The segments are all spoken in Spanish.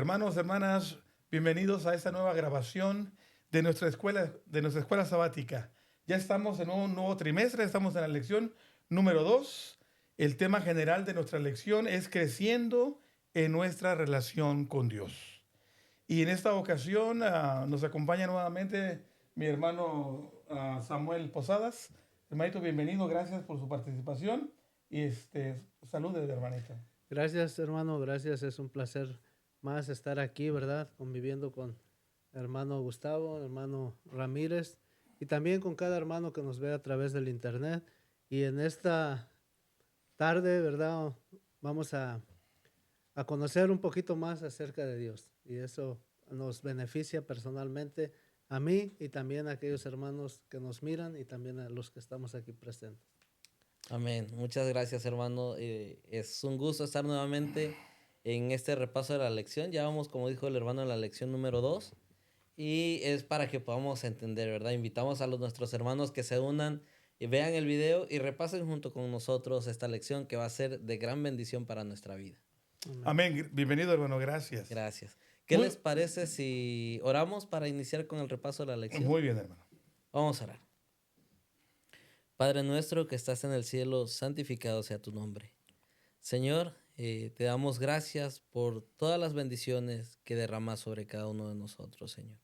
Hermanos, hermanas, bienvenidos a esta nueva grabación de nuestra escuela sabática. Ya estamos en un nuevo trimestre, estamos en la lección número 2. El tema general de nuestra lección es creciendo en nuestra relación con Dios. Y en esta ocasión nos acompaña nuevamente mi hermano Samuel Posadas. Hermanito, bienvenido, gracias por su participación. Y salude, hermanito. Gracias, hermano, gracias. Es un placer más estar aquí, ¿verdad? Conviviendo con hermano Gustavo, hermano Ramírez y también con cada hermano que nos ve a través del internet. Y en esta tarde, ¿verdad? Vamos a conocer un poquito más acerca de Dios. Y eso nos beneficia personalmente a mí y también a aquellos hermanos que nos miran y también a los que estamos aquí presentes. Amén. Muchas gracias, hermano. Es un gusto estar nuevamente en este repaso de la lección. Ya vamos, como dijo el hermano, en la lección número 2. Y es para que podamos entender, ¿verdad? Invitamos a nuestros hermanos que se unan y vean el video y repasen junto con nosotros esta lección que va a ser de gran bendición para nuestra vida. Amén. Amén. Bienvenido, hermano. Gracias. Gracias. ¿Qué les parece si oramos para iniciar con el repaso de la lección? Muy bien, hermano. Vamos a orar. Padre nuestro que estás en el cielo, santificado sea tu nombre. Señor, te damos gracias por todas las bendiciones que derramas sobre cada uno de nosotros, Señor.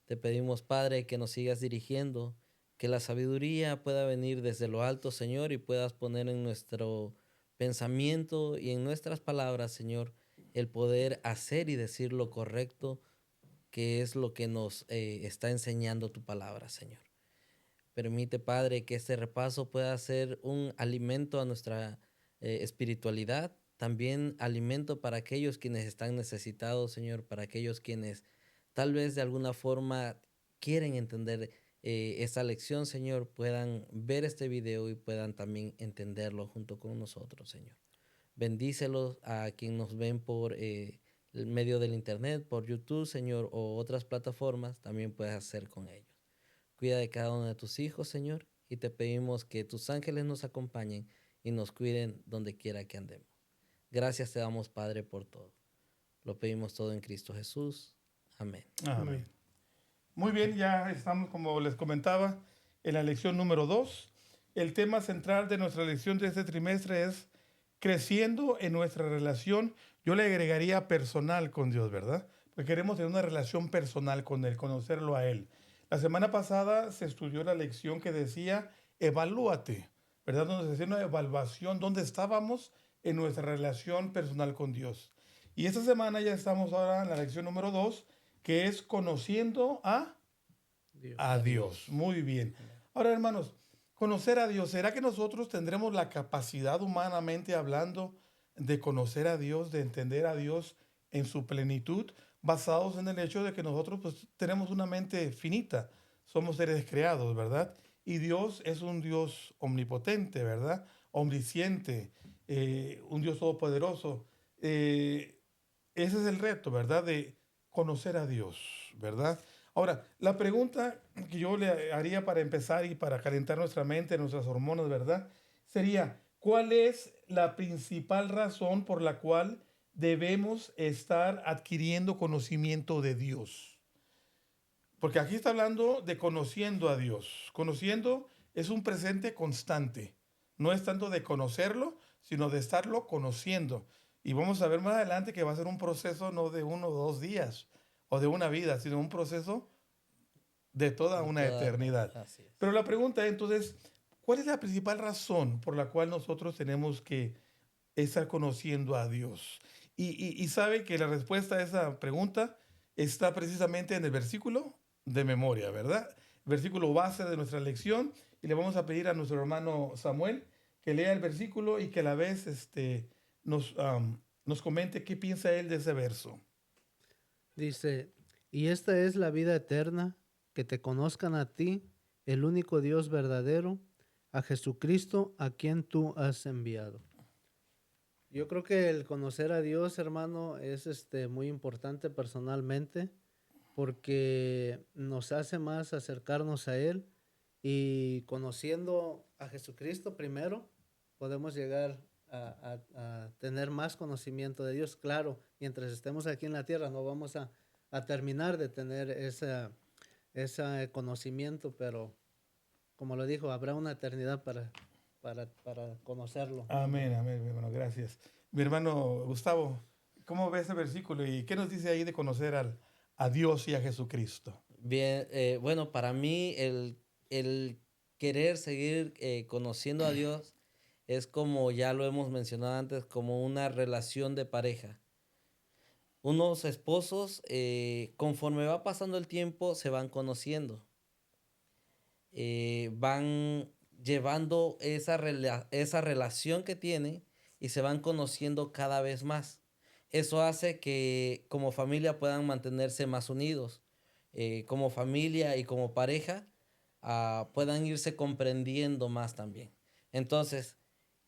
Te pedimos, Padre, que nos sigas dirigiendo, que la sabiduría pueda venir desde lo alto, Señor, y puedas poner en nuestro pensamiento y en nuestras palabras, Señor, el poder hacer y decir lo correcto, que es lo que nos está enseñando tu palabra, Señor. Permite, Padre, que este repaso pueda ser un alimento a nuestra espiritualidad, también alimento para aquellos quienes están necesitados, Señor, para aquellos quienes tal vez de alguna forma quieren entender esta lección, Señor, puedan ver este video y puedan también entenderlo junto con nosotros, Señor. Bendícelos a quienes nos ven por el medio del internet, por YouTube, Señor, o otras plataformas, también puedes hacer con ellos. Cuida de cada uno de tus hijos, Señor, y te pedimos que tus ángeles nos acompañen y nos cuiden donde quiera que andemos. Gracias te damos, Padre, por todo. Lo pedimos todo en Cristo Jesús. Amén. Amén. Muy bien, ya estamos, como les comentaba, en la lección número 2. El tema central de nuestra lección de este trimestre es creciendo en nuestra relación. Yo le agregaría personal con Dios, ¿verdad? Porque queremos tener una relación personal con Él, conocerlo a Él. La semana pasada se estudió la lección que decía, evalúate, ¿verdad? Donde se hacía una evaluación, dónde estábamos en nuestra relación personal con Dios. Y esta semana ya estamos ahora en la lección número 2, que es conociendo Dios. a Dios. Muy bien. Ahora, hermanos, conocer a Dios, ¿será que nosotros tendremos la capacidad humanamente hablando de conocer a Dios, de entender a Dios en su plenitud, basados en el hecho de que nosotros pues tenemos una mente finita, somos seres creados, ¿verdad? Y Dios es un Dios omnipotente, ¿verdad? Omnisciente, un Dios todopoderoso. Ese es el reto, ¿verdad? De conocer a Dios, ¿verdad? Ahora, la pregunta que yo le haría para empezar y para calentar nuestra mente, nuestras hormonas, ¿verdad? Sería, ¿cuál es la principal razón por la cual debemos estar adquiriendo conocimiento de Dios? Porque aquí está hablando de conociendo a Dios. Conociendo es un presente constante. No es tanto de conocerlo, sino de estarlo conociendo. Y vamos a ver más adelante que va a ser un proceso no de 1 o 2 días o de una vida, sino un proceso de toda una eternidad. Así es. Pero la pregunta es entonces, ¿cuál es la principal razón por la cual nosotros tenemos que estar conociendo a Dios? Y sabe que la respuesta a esa pregunta está precisamente en el versículo de memoria, ¿verdad? Versículo base de nuestra lección. Y le vamos a pedir a nuestro hermano Samuel que lea el versículo y que a la vez nos comente qué piensa él de ese verso. Dice, y esta es la vida eterna, que te conozcan a ti, el único Dios verdadero, a Jesucristo, a quien tú has enviado. Yo creo que el conocer a Dios, hermano, es muy importante personalmente, porque nos hace más acercarnos a Él y conociendo a Jesucristo primero, podemos llegar a tener más conocimiento de Dios. Claro, mientras estemos aquí en la tierra no vamos a terminar de tener ese conocimiento, pero como lo dijo, habrá una eternidad para conocerlo. Amén, amén, mi hermano, gracias. Mi hermano Gustavo, ¿cómo ve ese versículo y qué nos dice ahí de conocer a Dios y a Jesucristo? Bien, bueno, para mí el querer seguir conociendo a Dios es como ya lo hemos mencionado antes, como una relación de pareja. Unos esposos, conforme va pasando el tiempo, se van conociendo, van llevando esa relación que tienen y se van conociendo cada vez más. Eso hace que como familia puedan mantenerse más unidos, como familia y como pareja puedan irse comprendiendo más también. Entonces,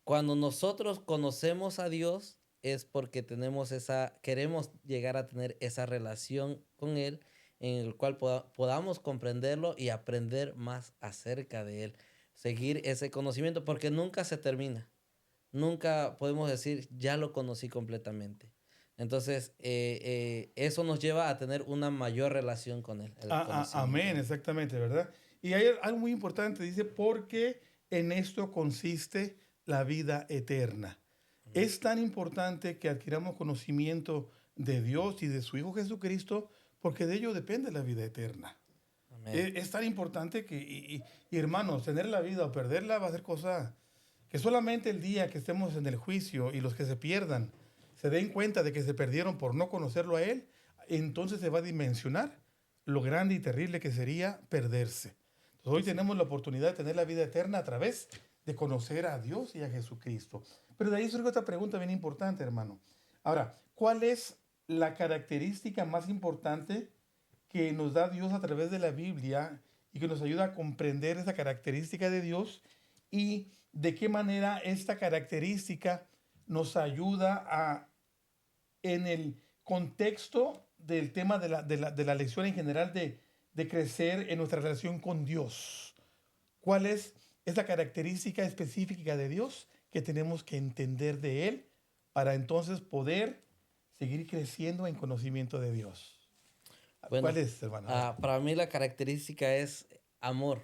cuando nosotros conocemos a Dios es porque queremos llegar a tener esa relación con Él en el cual podamos comprenderlo y aprender más acerca de Él. Seguir ese conocimiento porque nunca se termina. Nunca podemos decir, ya lo conocí completamente. Entonces, eso nos lleva a tener una mayor relación con Él, el conocimiento. Amén, exactamente, ¿verdad? Y hay algo muy importante, dice, porque en esto consiste la vida eterna. Es tan importante que adquiramos conocimiento de Dios y de su Hijo Jesucristo, porque de ello depende la vida eterna. Amén. Es tan importante que, y, hermanos, tener la vida o perderla va a ser cosa que solamente el día que estemos en el juicio y los que se pierdan se den cuenta de que se perdieron por no conocerlo a Él, entonces se va a dimensionar lo grande y terrible que sería perderse. Entonces, hoy tenemos la oportunidad de tener la vida eterna a través de conocer a Dios y a Jesucristo. Pero de ahí surge otra pregunta bien importante, hermano. Ahora, ¿cuál es la característica más importante que nos da Dios a través de la Biblia y que nos ayuda a comprender esa característica de Dios y de qué manera esta característica nos ayuda en el contexto del tema de la lección en general de crecer en nuestra relación con Dios? ¿Cuál es esa característica específica de Dios que tenemos que entender de Él para entonces poder seguir creciendo en conocimiento de Dios? ¿Cuál Bueno, es, hermano? A ver. para mí la característica es amor.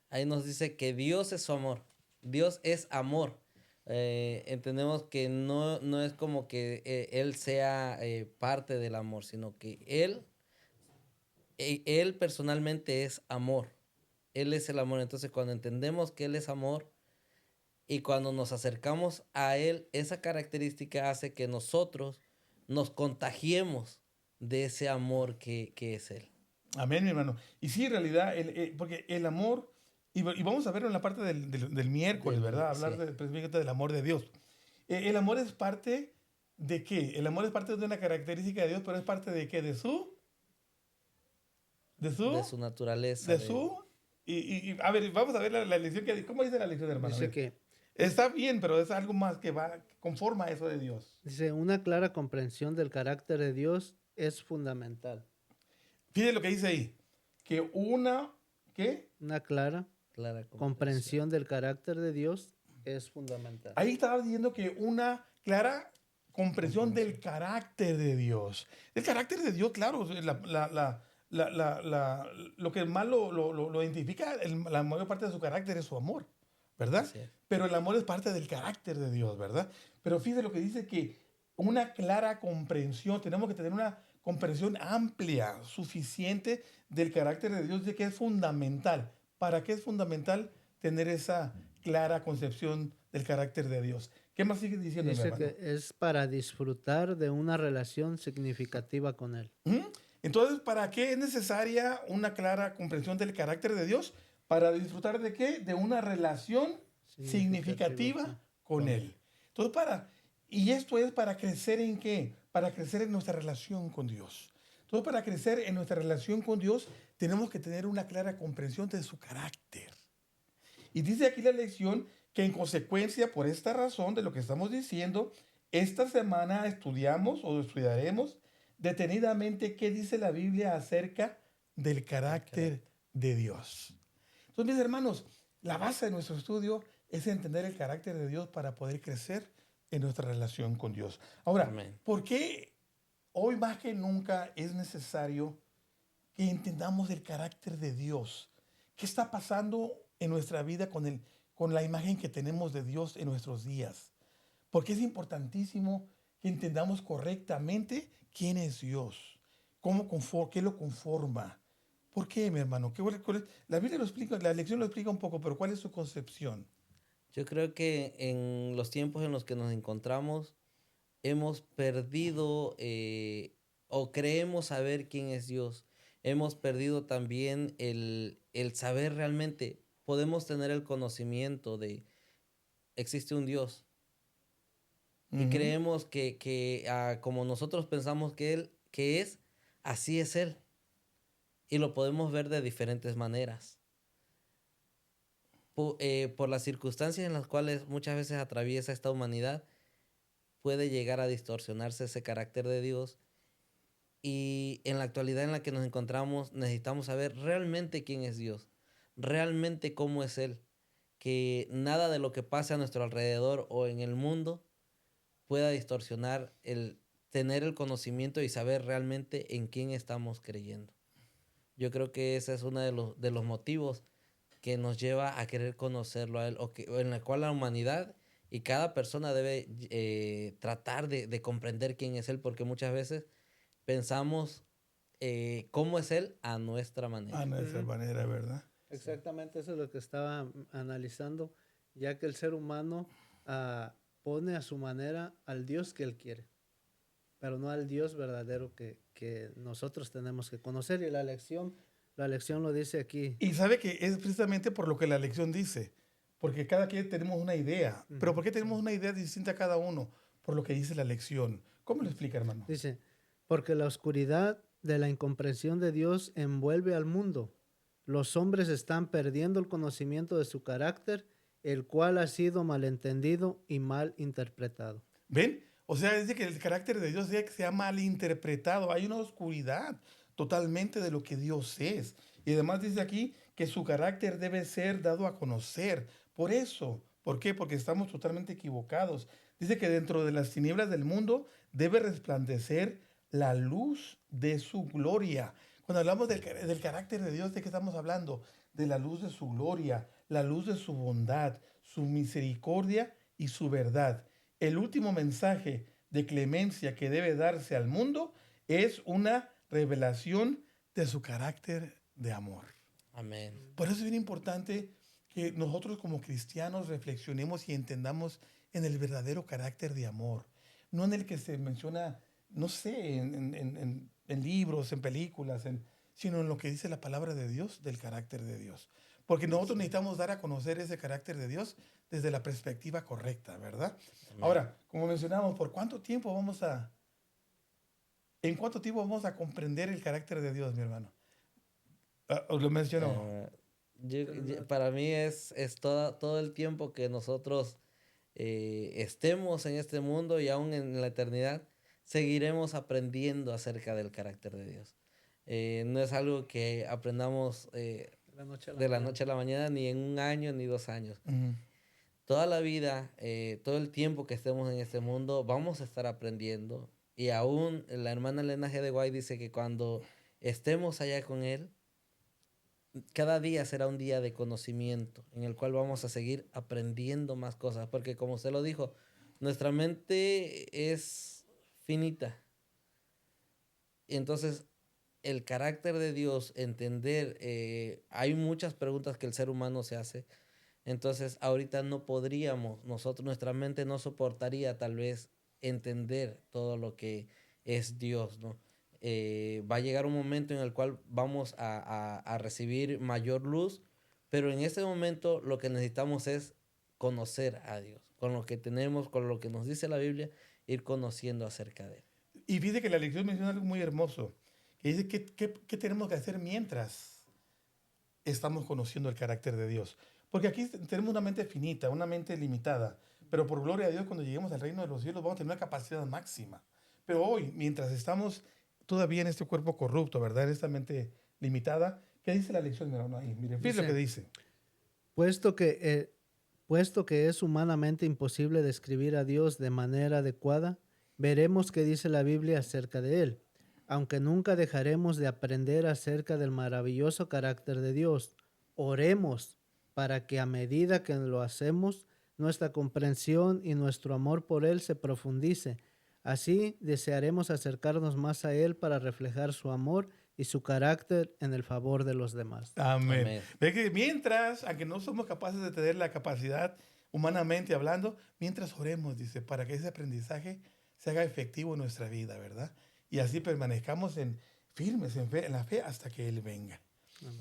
Ahí nos dice que Dios es su amor. Dios es amor. Entendemos que no es como que Él sea parte del amor, sino que Él personalmente es amor. Él es el amor. Entonces, cuando entendemos que Él es amor y cuando nos acercamos a Él, esa característica hace que nosotros nos contagiemos de ese amor que es Él. Amén, mi hermano. Y sí, en realidad, porque el amor, y vamos a verlo en la parte del miércoles, ¿verdad? Hablar Sí. específicamente del amor de Dios. El amor es parte de qué? El amor es parte de una característica de Dios, pero es parte de qué? De De su, su naturaleza. de su, a ver, vamos a ver la lección que, ¿cómo dice la lección, hermano? A Dice ver. que Está bien, pero es algo más que va, conforma eso de Dios. Dice, una clara comprensión del carácter de Dios es fundamental. Fíjate lo que dice ahí, que ¿qué? Una clara Clara comprensión del carácter de Dios es fundamental. Ahí estaba diciendo que una clara comprensión del carácter de Dios. El carácter de Dios, claro, lo que más lo identifica, la mayor parte de su carácter es su amor, ¿verdad? Así es. Pero el amor es parte del carácter de Dios, ¿verdad? Pero fíjate lo que dice que una clara comprensión, tenemos que tener una comprensión amplia, suficiente del carácter de Dios, de que es fundamental. ¿Para qué es fundamental tener esa clara concepción del carácter de Dios? ¿Qué más sigue diciendo, mi Dice hermano? que es para disfrutar de una relación significativa con Él. ¿Mm? Entonces, ¿para qué es necesaria una clara comprensión del carácter de Dios? ¿Para disfrutar de qué? De una relación significativa Sí. con Él. Entonces, y esto es para crecer en qué? Para crecer en nuestra relación con Dios. Entonces, para crecer en nuestra relación con Dios, tenemos que tener una clara comprensión de su carácter. Y dice aquí la lección que en consecuencia, por esta razón de lo que estamos diciendo, esta semana estudiamos o estudiaremos detenidamente qué dice la Biblia acerca del carácter de Dios. Entonces, mis hermanos, la base de nuestro estudio es entender el carácter de Dios para poder crecer en nuestra relación con Dios. Ahora, Amén. ¿por qué hoy más que nunca es necesario que entendamos el carácter de Dios? ¿Qué está pasando en nuestra vida con la imagen que tenemos de Dios en nuestros días? Porque es importantísimo que entendamos correctamente quién es Dios, qué lo conforma. ¿Por qué, mi hermano? La Biblia lo explica, la lección lo explica un poco, pero ¿cuál es su concepción? Yo creo que en los tiempos en los que nos encontramos hemos perdido o creemos saber quién es Dios. Hemos perdido también el saber realmente. Podemos tener el conocimiento de existe un Dios y Ujú. creemos que como nosotros pensamos que es, así es Él. Y lo podemos ver de diferentes maneras. Por las circunstancias en las cuales muchas veces atraviesa esta humanidad, puede llegar a distorsionarse ese carácter de Dios. Y en la actualidad en la que nos encontramos, necesitamos saber realmente quién es Dios, realmente cómo es Él, que nada de lo que pase a nuestro alrededor o en el mundo pueda distorsionar el tener el conocimiento y saber realmente en quién estamos creyendo. Yo creo que ese es uno de los motivos que nos lleva a querer conocerlo a Él, o en la cual la humanidad y cada persona debe tratar de comprender quién es Él, porque muchas veces pensamos cómo es Él a nuestra A manera. nuestra Ujú. manera, ¿verdad? Sí. Exactamente, eso es lo que estaba analizando, ya que el ser humano pone a su manera al Dios que él quiere, pero no al Dios verdadero que nosotros tenemos que conocer. Y la lección lo dice aquí. Y sabe que es precisamente por lo que la lección dice, porque cada quien tenemos una idea. Pero Ujú. ¿por qué tenemos una idea distinta a cada uno? Por lo que dice la lección. ¿Cómo lo explica, hermano? Dice, porque la oscuridad de la incomprensión de Dios envuelve al mundo. Los hombres están perdiendo el conocimiento de su carácter, el cual ha sido malentendido y mal interpretado. ¿Ven? O sea, dice que el carácter de Dios se ha malinterpretado. Hay una oscuridad totalmente de lo que Dios es. Y además dice aquí que su carácter debe ser dado a conocer. Por eso, ¿por qué? Porque estamos totalmente equivocados. Dice que dentro de las tinieblas del mundo debe resplandecer la luz de su gloria. Cuando hablamos del carácter de Dios, ¿de qué estamos hablando? De la luz de su gloria, la luz de su bondad, su misericordia y su verdad. El último mensaje de clemencia que debe darse al mundo es una revelación de su carácter de amor. Amén. Por eso es bien importante que nosotros como cristianos reflexionemos y entendamos en el verdadero carácter de amor, no en el que se menciona, no sé, en libros, en películas, sino en lo que dice la palabra de Dios del carácter de Dios. Porque nosotros Sí. necesitamos dar a conocer ese carácter de Dios desde la perspectiva correcta, ¿verdad? Amén. Ahora, como mencionamos, ¿en cuánto tiempo vamos a comprender el carácter de Dios, mi hermano? Os lo mencionó. Eh, Pero no- para mí es todo el tiempo que nosotros estemos en este mundo y aún en la eternidad, seguiremos aprendiendo acerca del carácter de Dios. No es algo que aprendamos de la noche a la de la mañana. noche a la mañana, ni en un año, ni 2 años. Ujú. Toda la vida, todo el tiempo que estemos en este mundo, vamos a estar aprendiendo. Y aún la hermana Elena G. de White dice que cuando estemos allá con Él, cada día será un día de conocimiento en el cual vamos a seguir aprendiendo más cosas, porque como usted lo dijo, nuestra mente es finita. Y entonces, el carácter de Dios, entender, hay muchas preguntas que el ser humano se hace. Entonces, ahorita no podríamos, nuestra mente no soportaría tal vez entender todo lo que es Dios, ¿no? Va a llegar un momento en el cual vamos a recibir mayor luz, pero en ese momento lo que necesitamos es conocer a Dios, con lo que tenemos, con lo que nos dice la Biblia, ir conociendo acerca de Él. Y fíjate que la lección menciona algo muy hermoso, que dice qué tenemos que hacer mientras estamos conociendo el carácter de Dios. Porque aquí tenemos una mente finita, una mente limitada, pero por gloria a Dios, cuando lleguemos al reino de los cielos vamos a tener una capacidad máxima. Pero hoy, mientras estamos todavía en este cuerpo corrupto, ¿verdad? En esta mente limitada, ¿qué dice la lección, mi hermano? Ahí, mire, fíjate lo que Dice, dice. puesto que Puesto que es humanamente imposible describir a Dios de manera adecuada, veremos qué dice la Biblia acerca de Él, aunque nunca dejaremos de aprender acerca del maravilloso carácter de Dios. Oremos para que a medida que lo hacemos, nuestra comprensión y nuestro amor por Él se profundice. Así desearemos acercarnos más a Él para reflejar su amor y su carácter en el favor de los demás. Amén. Amén. Ve que mientras, aunque no somos capaces de tener la capacidad humanamente hablando, mientras oremos, dice, para que ese aprendizaje se haga efectivo en nuestra vida, ¿verdad? Y así permanezcamos firmes en la fe hasta que Él venga.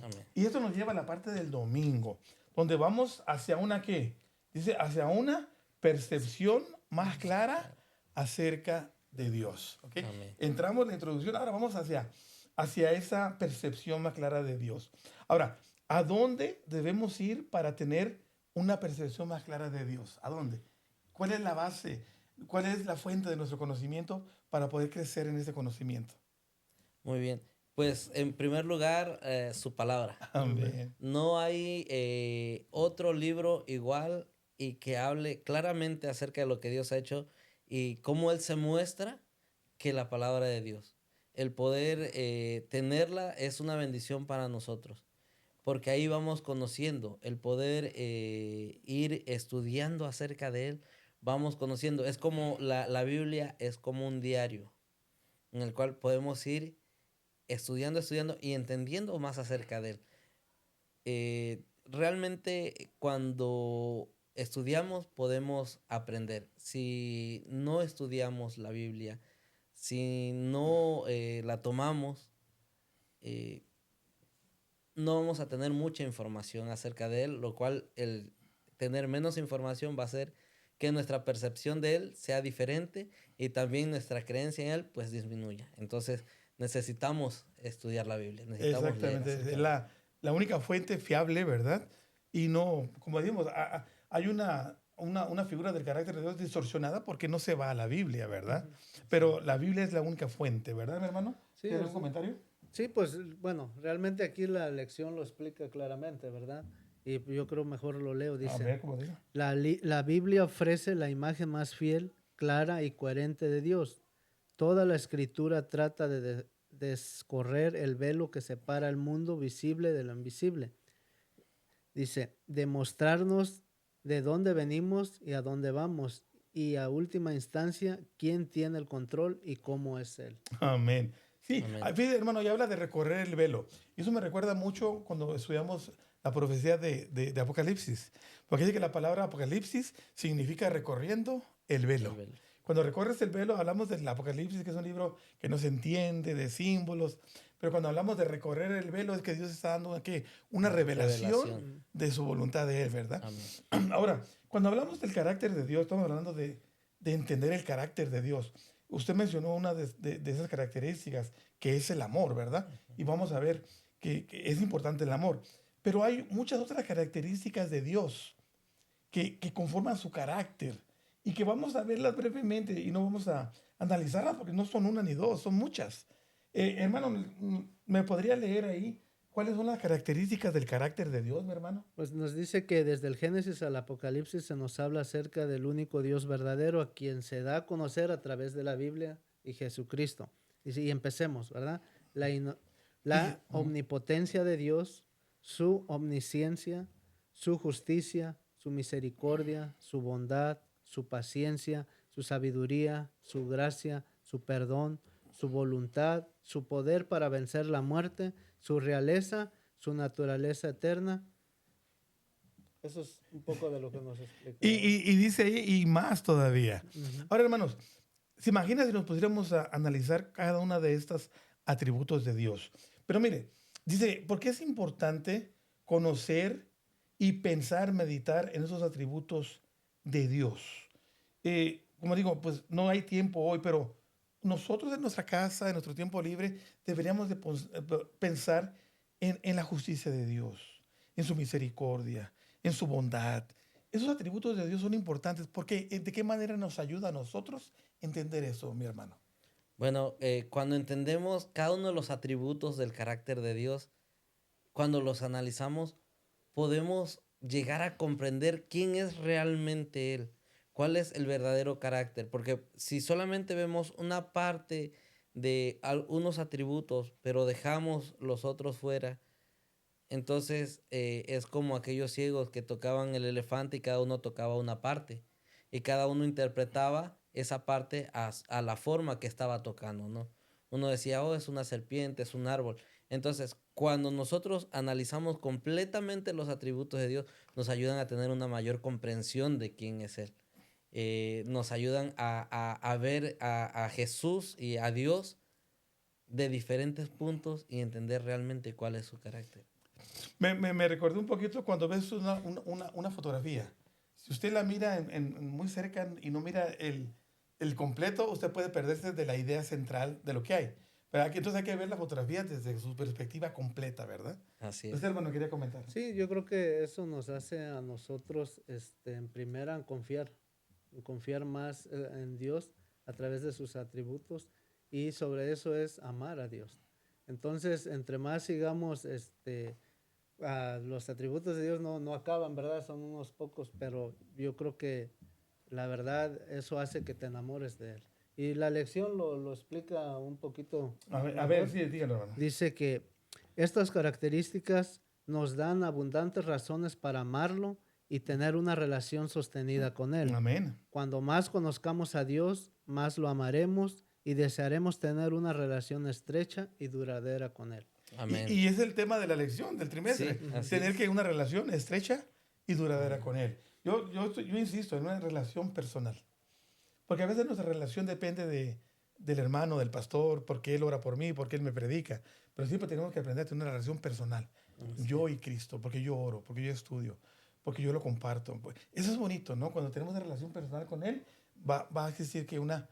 Amén. Y esto nos lleva a la parte del domingo, donde vamos hacia una ¿qué? Dice, hacia una percepción más clara acerca de Dios. ¿Ok? Amén. Entramos en la introducción, ahora vamos hacia esa percepción más clara de Dios. Ahora, ¿a dónde debemos ir para tener una percepción más clara de Dios? ¿A dónde? ¿Cuál es la base? ¿Cuál es la fuente de nuestro conocimiento para poder crecer en ese conocimiento? Muy bien. Pues en primer lugar, su palabra. Amén. No hay otro libro igual y que hable claramente acerca de lo que Dios ha hecho y cómo Él se muestra que la palabra de Dios. El poder tenerla es una bendición para nosotros, porque ahí vamos conociendo, el poder ir estudiando acerca de Él, vamos conociendo. Es como la Biblia es como un diario en el cual podemos ir estudiando y entendiendo más acerca de Él. Realmente cuando estudiamos podemos aprender. Si no estudiamos la Biblia, si no la tomamos, eh, no vamos a tener mucha información acerca de Él, lo cual el tener menos información va a hacer que nuestra percepción de Él sea diferente y también nuestra creencia en Él pues disminuya. Entonces necesitamos estudiar la Biblia, necesitamos leer Exactamente, acerca es de Él. la única fuente fiable, ¿verdad? Y no, como decimos, hay una figura del carácter de Dios distorsionada porque no se va a la Biblia, ¿verdad? Pero la Biblia es la única fuente, ¿verdad, mi hermano? Sí, ¿Tienes algún comentario? sí, pues bueno, realmente aquí la lección lo explica claramente, ¿verdad? Y yo creo mejor lo leo. A Dice, ver, ¿cómo dice? la Biblia ofrece la imagen más fiel, clara y coherente de Dios. Toda la escritura trata de descorrer el velo que separa el mundo visible de lo invisible. Dice, demostrarnos de dónde venimos y a dónde vamos, y a última instancia, quién tiene el control y cómo es Él. Amén. Sí, Amén. fíjate, hermano, ya habla de recorrer el velo. Y eso me recuerda mucho cuando estudiamos la profecía de Apocalipsis. Porque dice que la palabra Apocalipsis significa recorriendo el velo. El velo. Cuando recorres el velo, hablamos del Apocalipsis, que es un libro que no se entiende, de símbolos. Pero cuando hablamos de recorrer el velo, es que Dios está dando ¿qué? Una revelación Revelación. de su voluntad de Él, ¿verdad? Amén. Ahora, cuando hablamos del carácter de Dios, estamos hablando de entender el carácter de Dios. Usted mencionó una de esas características, que es el amor, ¿verdad? Y vamos a ver que es importante el amor. Pero hay muchas otras características de Dios que conforman su carácter y que vamos a verlas brevemente y no vamos a analizarlas porque no son una ni dos, son muchas. Hermano, ¿me podría leer ahí cuáles son las características del carácter de Dios, mi hermano? Pues nos dice que desde el Génesis al Apocalipsis se nos habla acerca del único Dios verdadero a quien se da a conocer a través de la Biblia y Jesucristo. Y empecemos, ¿verdad? La omnipotencia de Dios, su omnisciencia, su justicia, su misericordia, su bondad, su paciencia, su sabiduría, su gracia, su perdón, su voluntad, su poder para vencer la muerte, su realeza, su naturaleza eterna. Eso es un poco de lo que nos explica. Y dice ahí, y más todavía. Ujú. Ahora, hermanos, ¿se imagina si nos pusiéramos a analizar cada una de estas atributos de Dios? Pero mire, dice, ¿por qué es importante conocer y pensar, meditar en esos atributos de Dios? Como digo, pues no hay tiempo hoy, pero nosotros en nuestra casa, en nuestro tiempo libre, deberíamos de pensar en la justicia de Dios, en su misericordia, en su bondad. Esos atributos de Dios son importantes porque ¿de qué manera nos ayuda a nosotros entender eso, mi hermano? Bueno, cuando entendemos cada uno de los atributos del carácter de Dios, cuando los analizamos, podemos llegar a comprender quién es realmente Él, cuál es el verdadero carácter, porque si solamente vemos una parte de algunos atributos, pero dejamos los otros fuera, entonces es como aquellos ciegos que tocaban el elefante y cada uno tocaba una parte y cada uno interpretaba esa parte a la forma que estaba tocando, ¿no? Uno decía, oh, es una serpiente, es un árbol. Entonces, cuando nosotros analizamos completamente los atributos de Dios, nos ayudan a tener una mayor comprensión de quién es Él. Nos ayudan a ver a Jesús y a Dios de diferentes puntos y entender realmente cuál es su carácter. Me recordé un poquito cuando ves una fotografía. Si usted la mira muy cerca y no mira el completo, usted puede perderse de la idea central de lo que hay. Pero aquí entonces hay que ver la fotografía desde su perspectiva completa, ¿verdad? Así es. Usted, hermano, quería comentar. Sí, yo creo que eso nos hace a nosotros, en primera, en confiar más en Dios a través de sus atributos, y sobre eso es amar a Dios. Entonces, entre más sigamos, los atributos de Dios no acaban, ¿verdad? Son unos pocos, pero yo creo que la verdad, eso hace que te enamores de Él. Y la lección lo explica un poquito A ver, mejor. sí, dígalo, hermano. Dice que estas características nos dan abundantes razones para amarlo y tener una relación sostenida con Él. Amén. Cuando más conozcamos a Dios, más lo amaremos y desearemos tener una relación estrecha y duradera con Él. Amén. Y es el tema de la lección del trimestre. Sí, así Tener es. que una relación estrecha y duradera con Él. Yo insisto en una relación personal. Porque a veces nuestra relación depende del hermano, del pastor, porque él ora por mí, porque él me predica. Pero siempre tenemos que aprender a tener una relación personal. Yo y Cristo, porque yo oro, porque yo estudio, porque yo lo comparto. Pues, eso es bonito, ¿no? Cuando tenemos una relación personal con Él, va a existir que una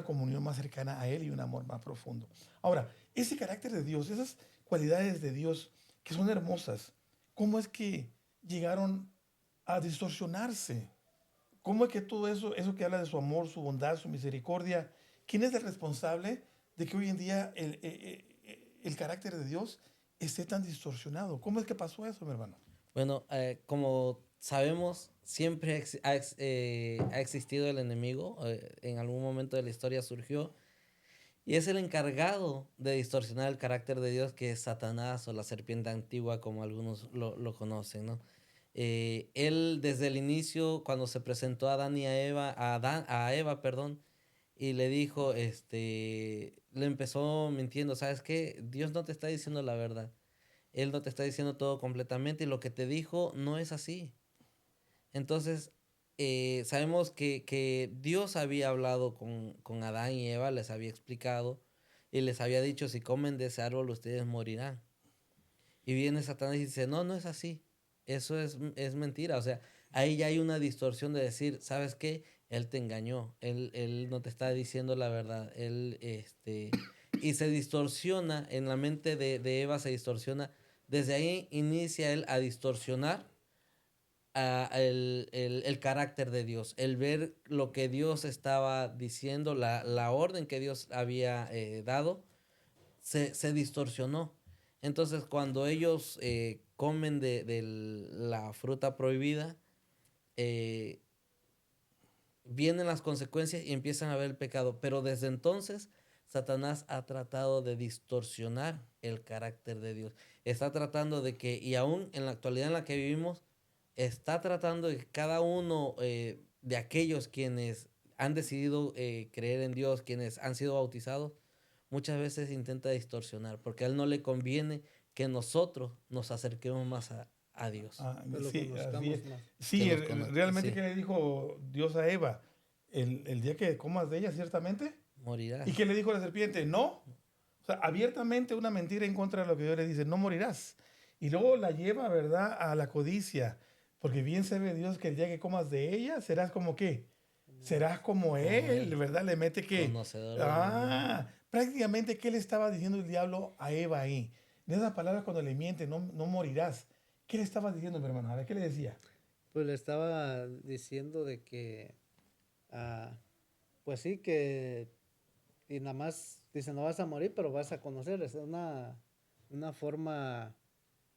comunión más cercana a Él y un amor más profundo. Ahora, ese carácter de Dios, esas cualidades de Dios que son hermosas, ¿cómo es que llegaron a distorsionarse? ¿Cómo es que todo eso que habla de su amor, su bondad, su misericordia, quién es el responsable de que hoy en día el carácter de Dios esté tan distorsionado? ¿Cómo es que pasó eso, mi hermano? Bueno, como sabemos, siempre ha existido el enemigo. En algún momento de la historia surgió. Y es el encargado de distorsionar el carácter de Dios, que es Satanás o la serpiente antigua, como algunos lo conocen, ¿no? Él desde el inicio, cuando se presentó a Adán y a Eva, a Eva, perdón, y le dijo, le empezó mintiendo, ¿sabes qué? Dios no te está diciendo la verdad. Él no te está diciendo todo completamente y lo que te dijo no es así. Entonces, sabemos que Dios había hablado con Adán y Eva, les había explicado y les había dicho, si comen de ese árbol ustedes morirán. Y viene Satanás y dice, no, no es así. Eso es mentira. O sea, ahí ya hay una distorsión de decir, ¿sabes qué? Él te engañó. Él no te está diciendo la verdad. Y se distorsiona en la mente de Eva, se distorsiona. Desde ahí inicia él a distorsionar el carácter de Dios, el ver lo que Dios estaba diciendo, la orden que Dios había dado, se distorsionó. Entonces, cuando ellos comen de la fruta prohibida, eh, vienen las consecuencias y empiezan a ver el pecado. Pero desde entonces, Satanás ha tratado de distorsionar el carácter de Dios. Está tratando de que, y aún en la actualidad en la que vivimos, está tratando de que cada uno de aquellos quienes han decidido creer en Dios, quienes han sido bautizados, muchas veces intenta distorsionar, porque a él no le conviene que nosotros nos acerquemos más a Dios. Que lo Sí, así es. conozcamos más. Sí, realmente Sí, que le dijo Dios a Eva, el día que comas de ella, ciertamente. morirás. ¿Y qué le dijo la serpiente? No. O sea, abiertamente una mentira en contra de lo que Dios le dice, no morirás. Y luego la lleva, ¿verdad?, a la codicia. Porque bien sabe Dios que el día que comas de ella, serás como qué. Serás como él, Él, ¿verdad? Le mete que. conocedor del mal. Prácticamente, ¿qué le estaba diciendo el diablo a Eva ahí? En esas palabras, cuando le miente, no morirás. ¿Qué le estaba diciendo, mi hermano? A ver, ¿qué le decía? Pues le estaba diciendo de que, ah, pues sí, que, y nada más dice, no vas a morir, pero vas a conocer. Es una forma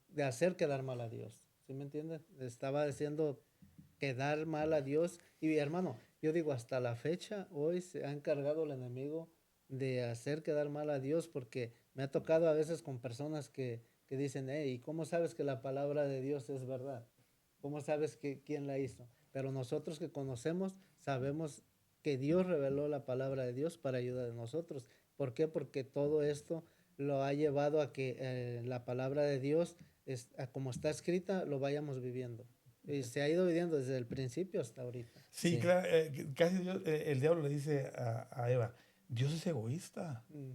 de hacer quedar mal a Dios. ¿sí me entiendes? Estaba haciendo quedar mal a Dios. Y hermano, yo digo, hasta la fecha, hoy se ha encargado el enemigo de hacer quedar mal a Dios, porque me ha tocado a veces con personas que dicen, hey, ¿y cómo sabes que la palabra de Dios es verdad? ¿Cómo sabes que quién la hizo? Pero nosotros que conocemos, sabemos que Dios reveló la palabra de Dios para ayuda de nosotros. ¿Por qué? Porque todo esto lo ha llevado a que la palabra de Dios, como está escrita, lo vayamos viviendo. Y se ha ido viviendo desde el principio hasta ahorita. Sí, Sí, claro, casi el diablo le dice a Eva, Dios es egoísta. Mm.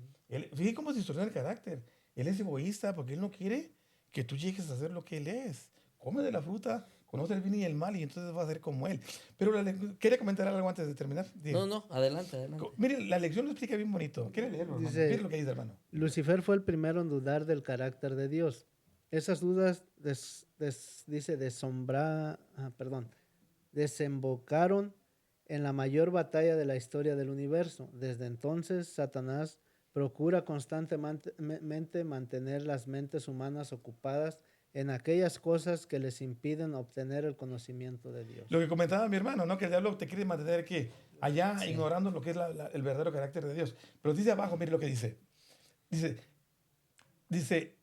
Fíjate cómo se distorsiona el carácter. Él es egoísta porque él no quiere que tú llegues a ser lo que él es. Come de la fruta, conoce el bien y el mal y entonces vas a ser como él. Pero quería comentar algo antes de terminar. no, no, adelante, adelante. Mire, la lección lo explica bien bonito. ¿Quiere leerlo, hermano? Mire Dice, lo que dice, hermano. Lucifer fue el primero en dudar del carácter de Dios. Esas dudas, dice, desembocaron en la mayor batalla de la historia del universo. Desde entonces, Satanás procura constantemente mantener las mentes humanas ocupadas en aquellas cosas que les impiden obtener el conocimiento de Lo Dios. que comentaba mi hermano, ¿no? Que el diablo te quiere mantener que allá Sí. ignorando lo que es el verdadero carácter de Dios. Pero dice abajo, mire lo que dice. Dice, dice,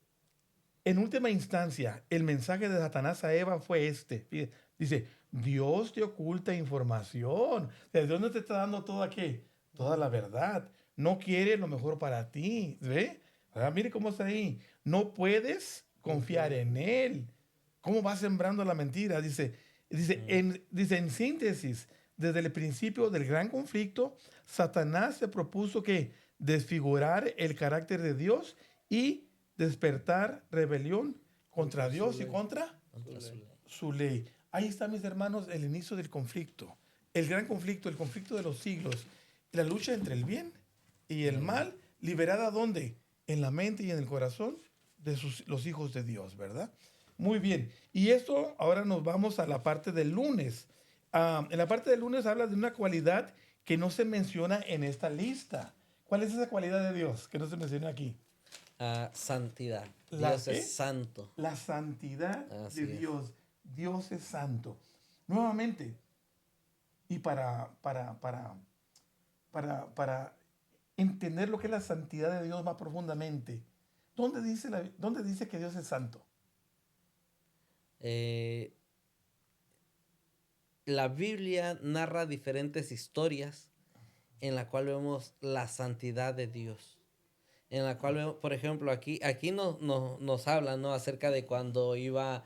en última instancia, el mensaje de Satanás a Eva fue este. Dice, Dios te oculta información. O sea, Dios no te está dando toda, ¿qué? Toda la verdad. No quiere lo mejor para ti. ¿Ve? Ahora, mire cómo está ahí. No puedes confiar en Él. ¿Cómo va sembrando la mentira? Mm. Dice en síntesis, desde el principio del gran conflicto, Satanás se propuso que desfigurar el carácter de Dios y despertar rebelión contra Contra su Dios y ley. contra Su Contra su ley. ley. su ley. Ahí está, mis hermanos, el inicio del conflicto. El gran conflicto, el conflicto de los siglos. La lucha entre el bien y el mal, liberada ¿dónde? En la mente y en el corazón de los hijos de Dios, ¿verdad? Muy bien. Y esto ahora nos vamos a la parte del lunes. En la parte del lunes habla de una cualidad que no se menciona en esta lista. ¿Cuál es esa cualidad de Dios que no se menciona aquí? Santidad. ¿La Dios es qué? santo. La santidad de Así es. Dios. Dios es santo. Nuevamente, y para entender lo que es la santidad de Dios más profundamente, ¿dónde dice que Dios es santo? Eh, la Biblia narra diferentes historias en la cual vemos la santidad de Dios. En la cual vemos, por ejemplo, aquí nos hablan, ¿no? Acerca de cuando iba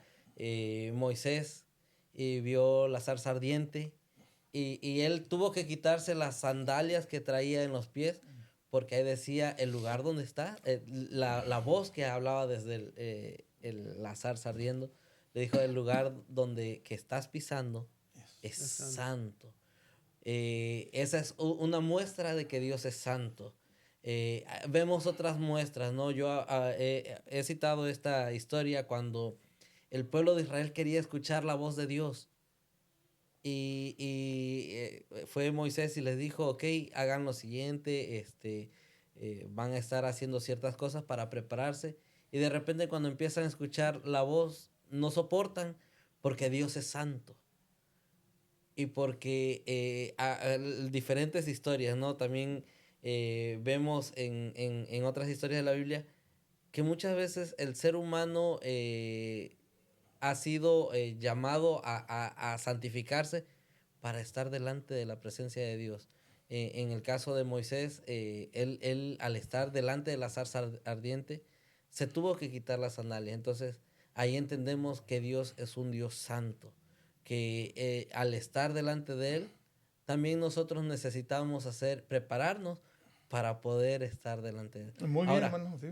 Moisés y vio la zarza ardiente y él tuvo que quitarse las sandalias que traía en los pies porque ahí decía el lugar donde está, la voz que hablaba desde la zarza ardiendo, le dijo el lugar donde que estás pisando es Es santo. santo. Esa es una muestra de que Dios es santo. Vemos otras muestras, ¿no? Yo he citado esta historia cuando el pueblo de Israel quería escuchar la voz de Dios. Fue Moisés y les dijo, ok, hagan lo siguiente, van a estar haciendo ciertas cosas para prepararse. Y de repente cuando empiezan a escuchar la voz, no soportan porque Dios es santo y porque diferentes historias, ¿no? También vemos en otras historias de la Biblia que muchas veces el ser humano ha sido llamado a santificarse para estar delante de la presencia de Dios. En el caso de Moisés, él al estar delante de la zarza ardiente, se tuvo que quitar las sandalias. Entonces, ahí entendemos que Dios es un Dios santo, que al estar delante de Él, también nosotros necesitamos prepararnos para poder estar delante de Él. Muy bien, Ahora, hermano. Sí.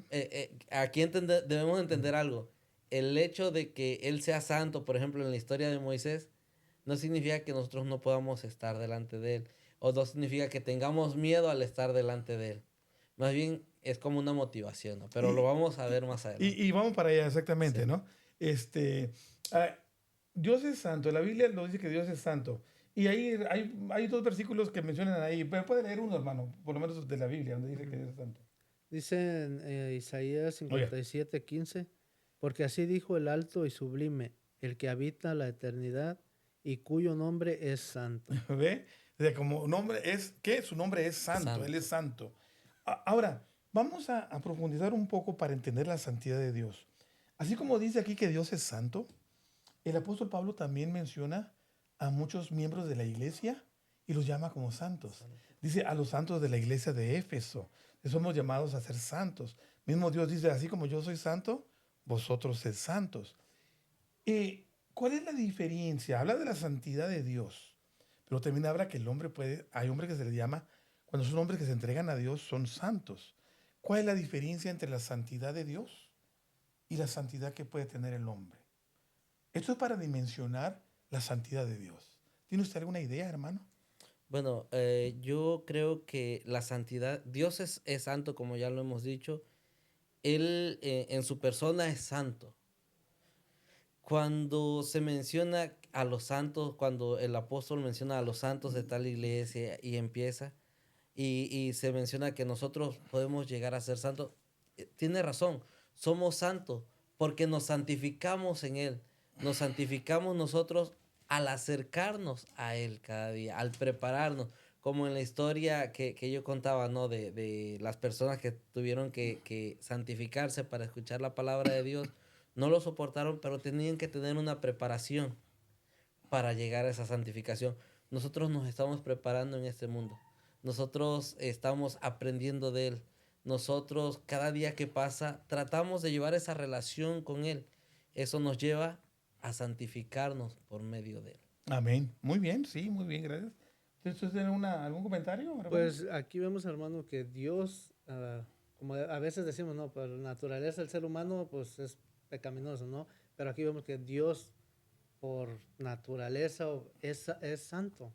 aquí debemos entender algo. El hecho de que Él sea santo, por ejemplo, en la historia de Moisés, no significa que nosotros no podamos estar delante de Él. O no significa que tengamos miedo al estar delante de Él. Más bien es como una motivación, ¿no? Pero lo Y, vamos a ver más adelante. y vamos para allá, exactamente, Sí. ¿no? Este, ah, Dios es santo. La Biblia lo dice que Dios es santo. Y ahí hay dos versículos que mencionan ahí. Pero puede leer uno, hermano, por lo menos de la Biblia, donde dice que Dios es santo. Dice en Isaías Oiga. 57:15, porque así dijo el alto y sublime, el que habita la eternidad y cuyo nombre es santo. ¿Ve? O sea, como nombre es, ¿qué? Su nombre es santo, Santo. Él es santo. Ahora, vamos a profundizar un poco para entender la santidad de Dios. Así como dice aquí que Dios es santo, el apóstol Pablo también menciona a muchos miembros de la iglesia y los llama como santos. Dice a los santos de la iglesia de Éfeso, que somos llamados a ser santos. Mismo Dios dice, así como yo soy santo, vosotros sed santos. ¿Cuál es la diferencia? Habla de la santidad de Dios, pero también habla que el hombre puede, hay hombres que se le llama, cuando son hombres que se entregan a Dios, son santos. ¿Cuál es la diferencia entre la santidad de Dios y la santidad que puede tener el hombre? Esto es para dimensionar la santidad de Dios. ¿Tiene usted alguna idea, hermano? Bueno, yo creo que la santidad, Dios es santo, como ya lo hemos dicho. Él en su persona es santo. Cuando se menciona a los santos, cuando el apóstol menciona a los santos de tal iglesia y empieza, y se menciona que nosotros podemos llegar a ser santos, tiene razón, somos santos porque nos santificamos en Él, nos santificamos nosotros al acercarnos a Él cada día, al prepararnos, como en la historia que yo contaba, ¿no? De las personas que tuvieron que santificarse para escuchar la palabra de Dios, no lo soportaron, pero tenían que tener una preparación para llegar a esa santificación. Nosotros nos estamos preparando en este mundo. Nosotros estamos aprendiendo de Él. Nosotros cada día que pasa tratamos de llevar esa relación con Él. Eso nos lleva a santificarnos por medio de Él. Amén. Muy bien, sí, muy bien, gracias. ¿Usted tiene algún comentario, hermano? Pues aquí vemos, hermano, que Dios, como a veces decimos, no, por naturaleza el ser humano pues es pecaminoso, ¿no? Pero aquí vemos que Dios por naturaleza es santo,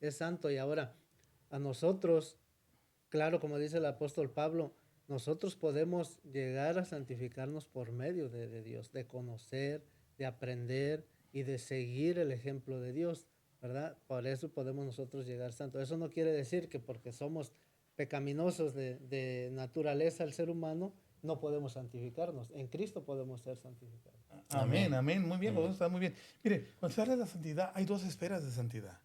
es santo. Y ahora a nosotros, claro, como dice el apóstol Pablo, nosotros podemos llegar a santificarnos por medio de Dios, de conocer, de aprender y de seguir el ejemplo de Dios, ¿verdad? Por eso podemos nosotros llegar santos. Eso no quiere decir que porque somos pecaminosos de naturaleza el ser humano, no podemos santificarnos. En Cristo podemos ser santificados. Amén, amén. Muy bien, los Amén. dos están muy bien. Mire, cuando se habla de la santidad, hay dos esferas de santidad.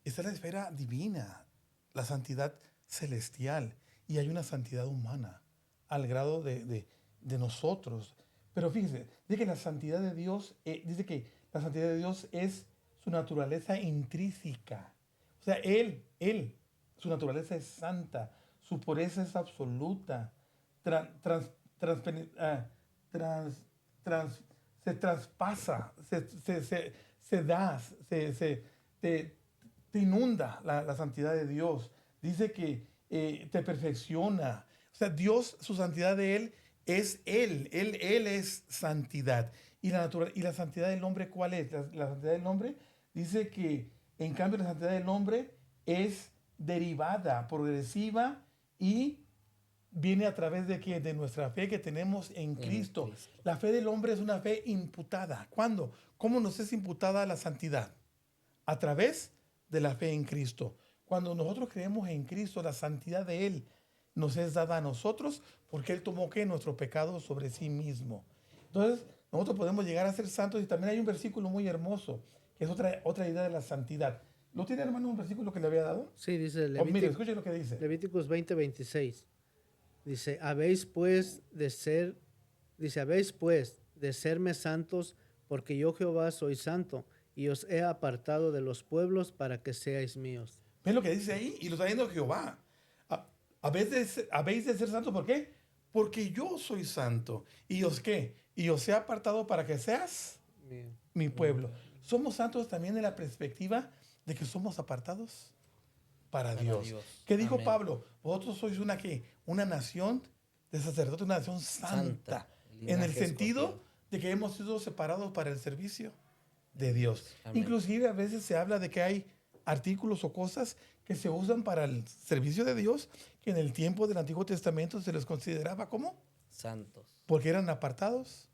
Está la esfera divina, la santidad celestial, y hay una santidad humana, al grado de nosotros. Pero fíjese, dice que la santidad de Dios, dice que la santidad de Dios es su naturaleza intrínseca. O sea, su naturaleza es santa, su pureza es absoluta, tran- trans- transpene- ah, trans- trans- se traspasa, se da, te, te inunda la santidad de Dios. Dice que te perfecciona. O sea, Dios, su santidad de Él es Él. Él es santidad. Y la santidad del hombre, ¿cuál es? La santidad del hombre dice que, en cambio, la santidad del hombre es derivada, progresiva y viene a través de ¿qué? De nuestra fe que tenemos en En Cristo. Cristo. La fe del hombre es una fe imputada. ¿Cuándo? ¿Cómo nos es imputada la santidad? A través de la fe en Cristo. Cuando nosotros creemos en Cristo, la santidad de Él nos es dada a nosotros porque Él tomó ¿qué? Nuestro pecado sobre sí mismo. Entonces, nosotros podemos llegar a ser santos y también hay un versículo muy hermoso que es otra idea de la santidad. ¿Lo tiene, hermano, un versículo que le había dado? Sí, dice Oh, mire, escuche lo que dice. Levíticos 20:26. Dice, habéis pues de serme santos, porque yo Jehová soy santo, y os he apartado de los pueblos para que seáis míos. ¿Ven lo que dice ahí? Y lo está diciendo Jehová. A- habéis de ser santos, ¿por qué? Porque yo soy santo. ¿Y os qué? Y os he apartado para que seas Mío. mi pueblo. Somos santos también en la perspectiva de que somos apartados para Para Dios. Dios. ¿Qué dijo Amén. Pablo? Vosotros sois una ¿qué? Una nación de sacerdotes, una nación santa. Santa, En el linaje sentido escogido. de que hemos sido separados para el servicio de Dios. Amén. Inclusive a veces se habla de que hay artículos o cosas que se usan para el servicio de Dios que en el tiempo del Antiguo Testamento se les consideraba como Santos. porque eran apartados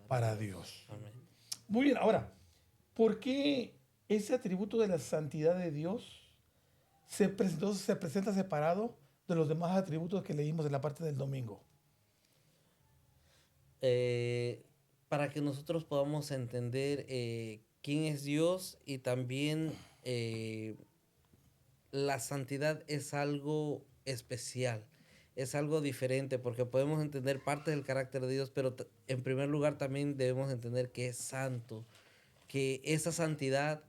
para Dios. Amén. Muy bien, ahora, ¿por qué ese atributo de la santidad de Dios se presenta separado de los demás atributos que leímos en la parte del domingo? Eh, para que nosotros podamos entender quién es Dios y también la santidad es algo especial, es algo diferente, porque podemos entender parte del carácter de Dios, pero en primer lugar también debemos entender que es santo, que esa santidad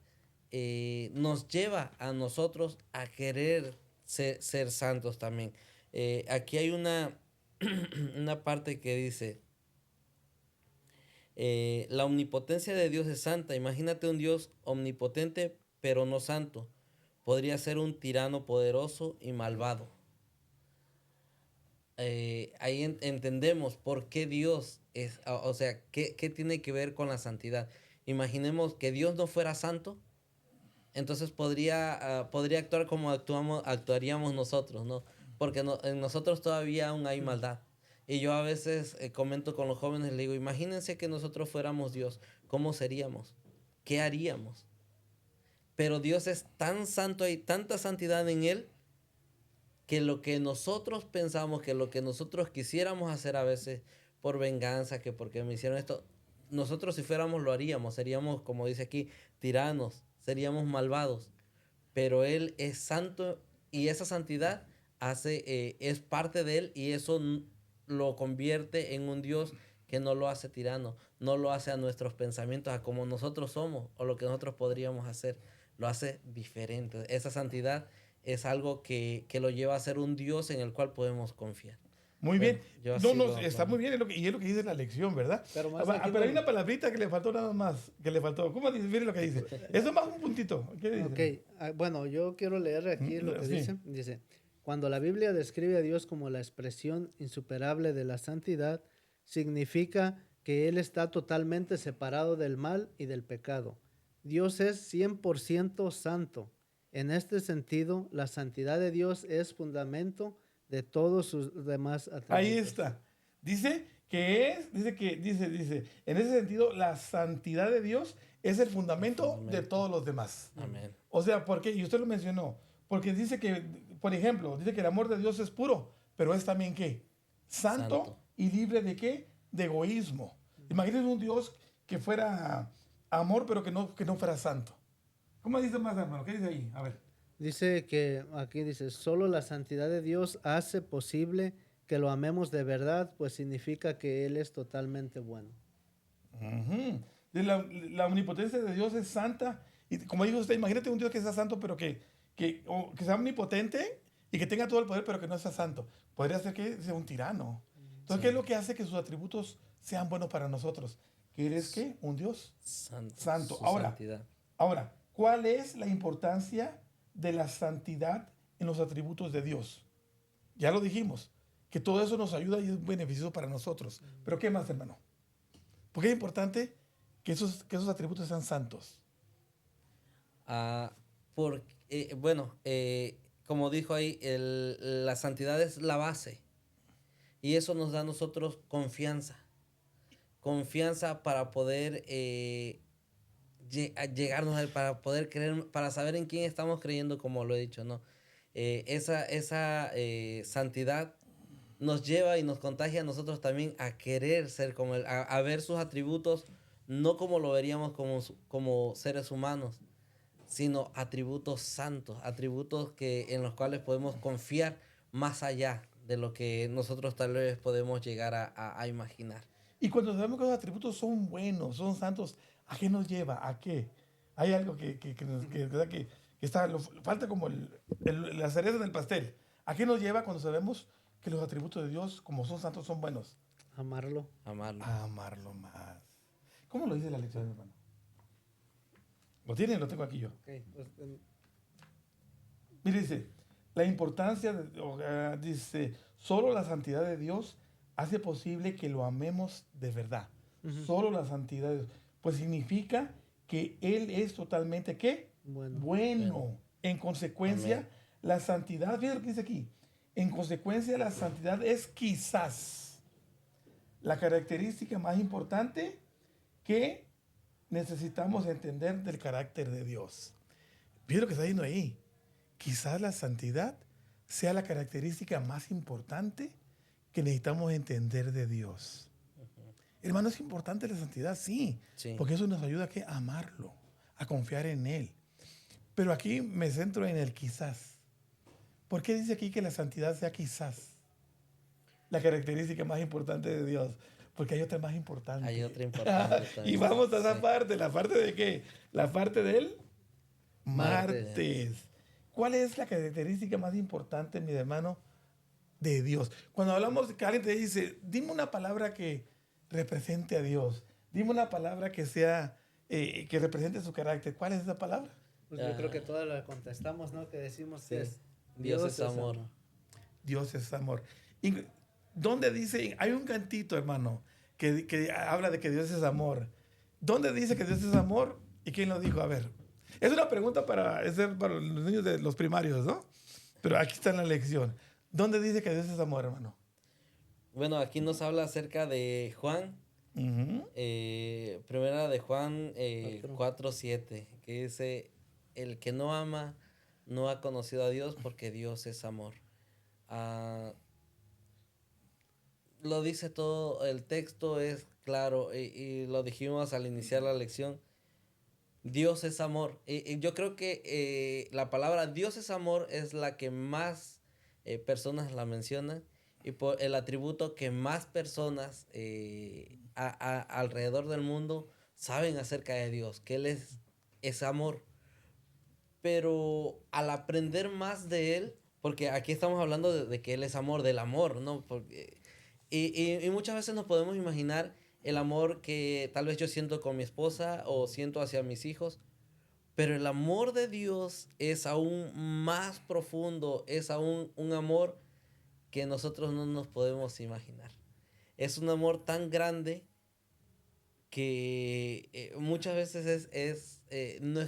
nos lleva a nosotros a querer ser santos también. Aquí hay una parte que dice, la omnipotencia de Dios es santa. Imagínate un Dios omnipotente, pero no santo. Podría ser un tirano poderoso y malvado. Ahí entendemos por qué Dios es, o sea, qué tiene que ver con la santidad. Imaginemos que Dios no fuera santo, entonces podría actuar como actuaríamos nosotros, ¿no? Porque en nosotros todavía aún hay maldad. Y yo a veces comento con los jóvenes, le digo, imagínense que nosotros fuéramos Dios, ¿cómo seríamos? ¿Qué haríamos? Pero Dios es tan santo, hay tanta santidad en Él, que lo que nosotros pensamos, que lo que nosotros quisiéramos hacer a veces por venganza, que porque me hicieron esto, nosotros si fuéramos lo haríamos, seríamos, como dice aquí, tiranos, seríamos malvados. Pero Él es santo y esa santidad es parte de Él y eso lo convierte en un Dios que no lo hace tirano, no lo hace a nuestros pensamientos, a como nosotros somos o lo que nosotros podríamos hacer, lo hace diferente. Esa santidad es algo que lo lleva a ser un Dios en el cual podemos confiar. Muy Bueno, bien. yo No, así no, lo está muy tomo. bien, y es lo que dice la lección, ¿verdad? Pero más Ah, aquí pero hay lo- una palabrita que le faltó nada más, que le faltó. ¿Cómo dice? Mire lo que dice. Eso más un puntito. ¿Qué dice? Ok, bueno, yo quiero leer aquí lo que Sí. dice. Dice, cuando la Biblia describe a Dios como la expresión insuperable de la santidad, significa que Él está totalmente separado del mal y del pecado. Dios es 100% santo. En este sentido, la santidad de Dios es fundamento de todos sus demás Ahí atributos. está. Dice, en ese sentido, la santidad de Dios es el fundamento de todos los demás. Amén. O sea, ¿por qué? Y usted lo mencionó. Porque dice que, por ejemplo, dice que el amor de Dios es puro, pero es también ¿qué? Santo, Santo. y libre de ¿qué? De egoísmo. Imagínense un Dios que fuera amor, pero que no fuera santo. ¿Cómo dice más, hermano? ¿Qué dice ahí? A ver. Dice que aquí dice, solo la santidad de Dios hace posible que lo amemos de verdad, pues significa que Él es totalmente bueno. Ujú. La omnipotencia de Dios es santa. Y como dijo usted, imagínate un Dios que sea santo, pero que sea omnipotente y que tenga todo el poder, pero que no sea santo. Podría ser que sea un tirano. Entonces, ¿qué es Sí. lo que hace que sus atributos sean buenos para nosotros? Que eres ¿qué? Un Dios Santo. santo. Su Ahora, santidad. ¿cuál es la importancia de la santidad en los atributos de Dios? Ya lo dijimos, que todo eso nos ayuda y es beneficioso para nosotros. Pero ¿qué más, hermano? Porque es importante que esos atributos sean santos. Ah, bueno, como dijo ahí, la santidad es la base y eso nos da a nosotros confianza. Confianza para poder llegarnos a él, para poder creer, para saber en quién estamos creyendo, como lo he dicho, ¿no? Esa santidad nos lleva y nos contagia a nosotros también a querer ser como él, a ver sus atributos, no como lo veríamos como seres humanos, sino atributos santos, atributos en los cuales podemos confiar más allá de lo que nosotros tal vez podemos llegar a imaginar. Y cuando sabemos que los atributos son buenos, son santos, ¿a qué nos lleva? ¿A qué? Hay algo ¿verdad? Que está, falta como la cereza del pastel. ¿A qué nos lleva cuando sabemos que los atributos de Dios, como son santos, son buenos? Amarlo. Amarlo. A amarlo más. ¿Cómo lo dice la lección, hermano? ¿Lo tienen? Lo tengo aquí yo. Ok, pues, Mire, dice, la importancia, dice, solo la santidad de Dios hace posible que lo amemos de verdad. Ujú. Solo la santidad de Dios. Pues significa que Él es totalmente, ¿qué? Bueno. Bueno. En consecuencia, Amén. la santidad, fíjate lo que dice aquí. En consecuencia, la santidad es quizás la característica más importante que necesitamos entender del carácter de Dios. Fíjate lo que está diciendo ahí. Quizás la santidad sea la característica más importante que necesitamos entender de Dios. Hermano, es importante la santidad, sí, Sí. porque eso nos ayuda a amarlo, a confiar en Él. Pero aquí me centro en el quizás. ¿Por qué dice aquí que la santidad sea quizás la característica más importante de Dios? Porque hay otra más importante. Hay otra importante Y también. vamos a esa Sí. parte. ¿La parte de qué? La parte del Martes. martes. ¿Cuál es la característica más importante, mi hermano, de Dios? Cuando hablamos que alguien te dice, dime una palabra que represente a Dios. Dime una palabra que sea, que represente su carácter. ¿Cuál es esa palabra? Pues yo creo que Ah, todas la contestamos, ¿no? Que decimos sí. que es Dios es amor. Dios es amor. ¿Y dónde dice? Hay un cantito, hermano, que habla de que Dios es amor. ¿Dónde dice que Dios es amor? ¿Y quién lo dijo? A ver. Es una pregunta para los niños de los primarios, ¿no? Pero aquí está la lección. ¿Dónde dice que Dios es amor, hermano? Bueno, aquí nos habla acerca de Juan, Ujú. primera de Juan Cuatro. 4:7, que dice, el que no ama no ha conocido a Dios porque Dios es amor. Ah, lo dice todo, el texto es claro y lo dijimos al iniciar la lección. Dios es amor. Y yo creo que la palabra Dios es amor es la que más personas la mencionan y por el atributo que más personas alrededor del mundo saben acerca de Dios, que Él es amor. Pero al aprender más de Él, porque aquí estamos hablando de que Él es amor, del amor, ¿no? Porque, y muchas veces nos podemos imaginar el amor que tal vez yo siento con mi esposa o siento hacia mis hijos, pero el amor de Dios es aún más profundo, es aún un amor que nosotros no nos podemos imaginar. Es un amor tan grande que muchas veces no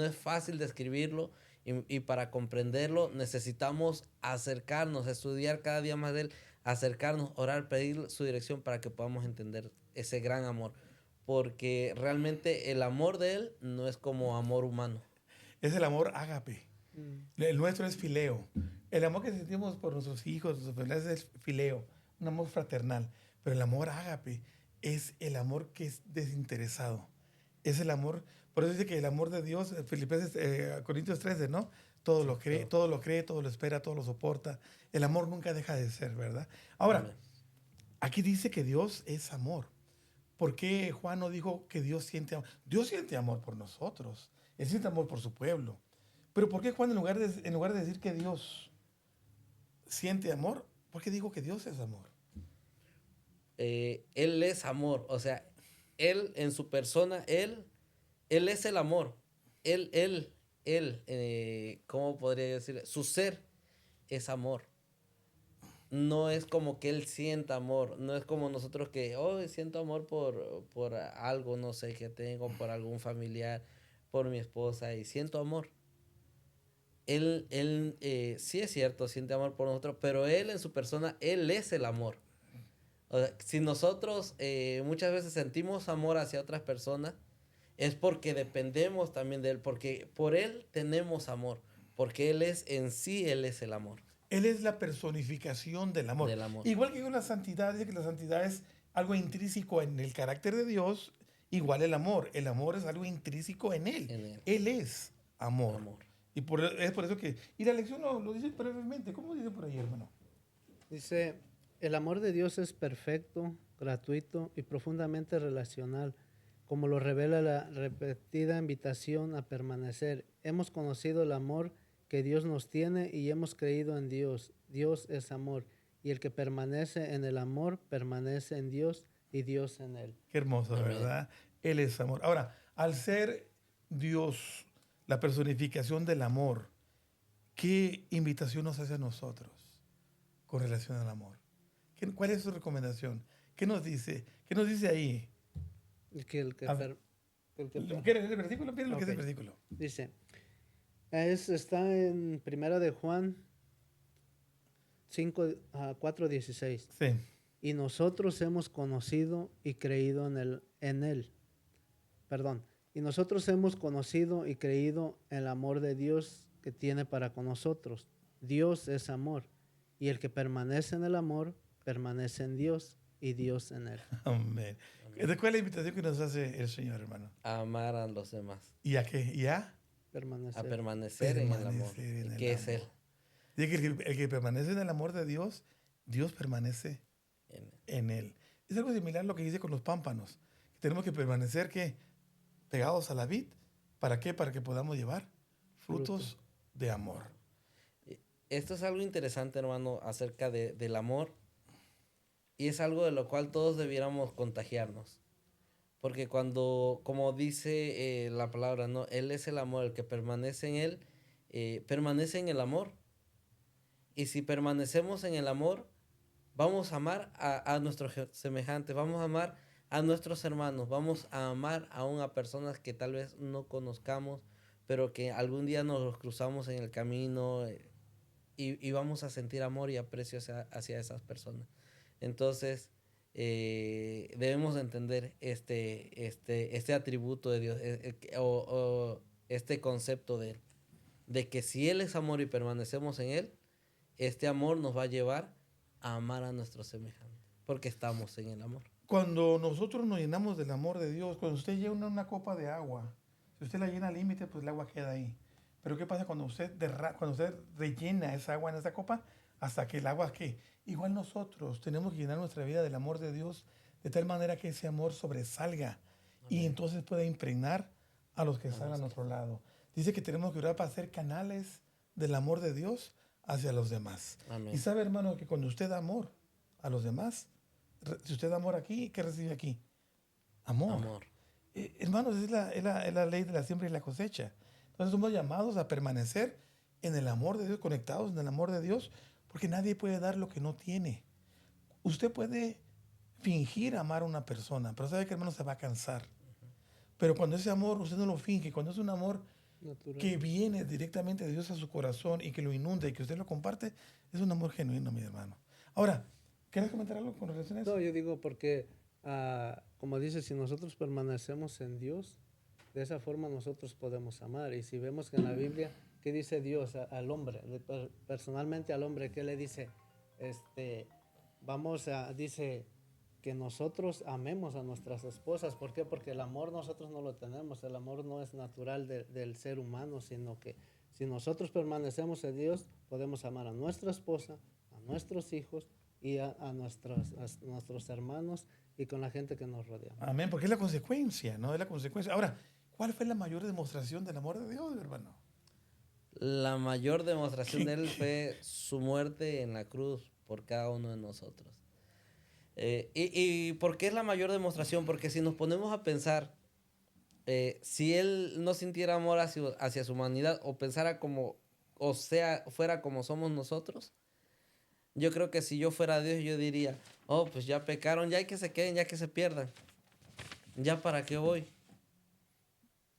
es fácil describirlo y para comprenderlo necesitamos acercarnos, estudiar cada día más de él, acercarnos, orar, pedir su dirección para que podamos entender ese gran amor. Porque realmente el amor de él no es como amor humano. Es el amor ágape. Mm. El nuestro es fileo. El amor que sentimos por nuestros hijos, nuestros familiares es fileo, un amor fraternal. Pero el amor ágape es el amor que es desinteresado. Es el amor, por eso dice que el amor de Dios, Filipenses, Corintios 13, ¿no? Todo Sí, lo cree, todo. todo lo cree, todo lo espera, todo lo soporta. El amor nunca deja de ser, ¿verdad? Ahora, Amén. aquí dice que Dios es amor. ¿Por qué Juan no dijo que Dios siente amor? Dios siente amor por nosotros. Él siente amor por su pueblo. Pero ¿por qué Juan en lugar de decir que Dios siente amor, por qué dijo que Dios es amor? Él es amor, o sea, él en su persona, él es el amor. Él, ¿cómo podría yo decir? Su ser es amor. No es como que él sienta amor, no es como nosotros que, oh, siento amor por algo, no sé, que tengo, por algún familiar, por mi esposa, y siento amor. Él sí es cierto, siente amor por nosotros, pero él en su persona, él es el amor. O sea, si nosotros muchas veces sentimos amor hacia otras personas, es porque dependemos también de él, porque por él tenemos amor, porque él es en sí, él es el amor, Él es la personificación del amor. del amor. Igual que con la santidad, dice que la santidad es algo intrínseco en el carácter de Dios, igual el amor. El amor es algo intrínseco en Él. En él, Él es amor. amor. Y es por eso que... Y la lección lo dice brevemente. ¿Cómo dice por ahí, hermano? Dice, el amor de Dios es perfecto, gratuito y profundamente relacional, como lo revela la repetida invitación a permanecer. Hemos conocido el amor que Dios nos tiene y hemos creído en Dios. Dios es amor, y el que permanece en el amor permanece en Dios y Dios en él. Qué hermoso, Amén. ¿verdad? Él es amor. Ahora, al ser Dios la personificación del amor, ¿qué invitación nos hace a nosotros con relación al amor? ¿Cuál es su recomendación? ¿Qué nos dice? ¿Qué nos dice ahí? Y que el que A ver, per- ¿quieres leer el versículo? ¿Quieres lo que es el Ok. versículo? Dice, está en Primera de Juan 4:16. Sí. Y nosotros hemos conocido y creído en él. Perdón. Y nosotros hemos conocido y creído en el amor de Dios que tiene para con nosotros. Dios es amor. Y el que permanece en el amor, permanece en Dios y Dios en él. Amén. ¿Cuál es la invitación que nos hace el Señor, hermano? A amar a los demás. ¿Y a qué? ¿Y a? A Permanecer. permanecer en el amor. Permanecer en el ¿Qué es amor. Él? Dice que el que permanece en el amor de Dios, Dios permanece En él. en él. Es algo similar a lo que dice con los pámpanos. Tenemos que permanecer, ¿qué? Pegados a la vid. ¿Para qué? Para que podamos llevar frutos de amor. Esto es algo interesante, hermano, acerca del amor. Y es algo de lo cual todos debiéramos contagiarnos. Porque cuando, como dice la palabra, ¿no? Él es el amor, el que permanece en él, permanece en el amor. Y si permanecemos en el amor, vamos a amar a nuestros semejantes, vamos a amar a nuestros hermanos, vamos a amar aún a personas que tal vez no conozcamos, pero que algún día nos los cruzamos en el camino y vamos a sentir amor y aprecio hacia esas personas. Entonces, debemos entender este atributo de Dios o este concepto de Él, de que si Él es amor y permanecemos en Él, este amor nos va a llevar a amar a nuestros semejantes, porque estamos en el amor. Cuando nosotros nos llenamos del amor de Dios, cuando usted llena una copa de agua, si usted la llena al límite, pues el agua queda ahí. Pero ¿qué pasa cuando usted rellena esa agua en esa copa hasta que el agua que igual nosotros tenemos que llenar nuestra vida del amor de Dios de tal manera que ese amor sobresalga y entonces pueda impregnar a los que están a nuestro lado. Dice que tenemos que orar para ser canales del amor de Dios hacia los demás. Amén. Y sabe, hermano, que cuando usted da amor a los demás, si usted da amor aquí, ¿qué recibe aquí? Amor. Amor. Hermanos, es la ley de la siembra y la cosecha. Entonces somos llamados a permanecer en el amor de Dios, conectados en el amor de Dios, porque nadie puede dar lo que no tiene. Usted puede fingir amar a una persona, pero sabe que, hermano, se va a cansar. Pero cuando ese amor usted no lo finge, cuando es un amor Natural. que viene directamente de Dios a su corazón y que lo inunda y que usted lo comparte, es un amor genuino, mi hermano. Ahora, ¿quieres comentar algo con relación a eso? No, yo digo porque, como dice, si nosotros permanecemos en Dios, de esa forma nosotros podemos amar. Y si vemos que en la Biblia, ¿qué dice Dios al hombre? Personalmente al hombre, ¿qué le dice? Dice que nosotros amemos a nuestras esposas. ¿Por qué? Porque el amor nosotros no lo tenemos. El amor no es natural del ser humano, sino que si nosotros permanecemos en Dios, podemos amar a nuestra esposa, a nuestros hijos y a nuestros hermanos y con la gente que nos rodea. Amén, porque es la consecuencia, ¿no? Es la consecuencia. Ahora, ¿cuál fue la mayor demostración del amor de Dios, hermano? La mayor demostración de Él fue su muerte en la cruz por cada uno de nosotros. ¿Y por qué es la mayor demostración? Porque si nos ponemos a pensar, si Él no sintiera amor hacia su humanidad o pensara fuera como somos nosotros, yo creo que si yo fuera Dios, yo diría, oh, pues ya pecaron, ya hay que se queden, ya que se pierdan. ¿Ya para qué voy?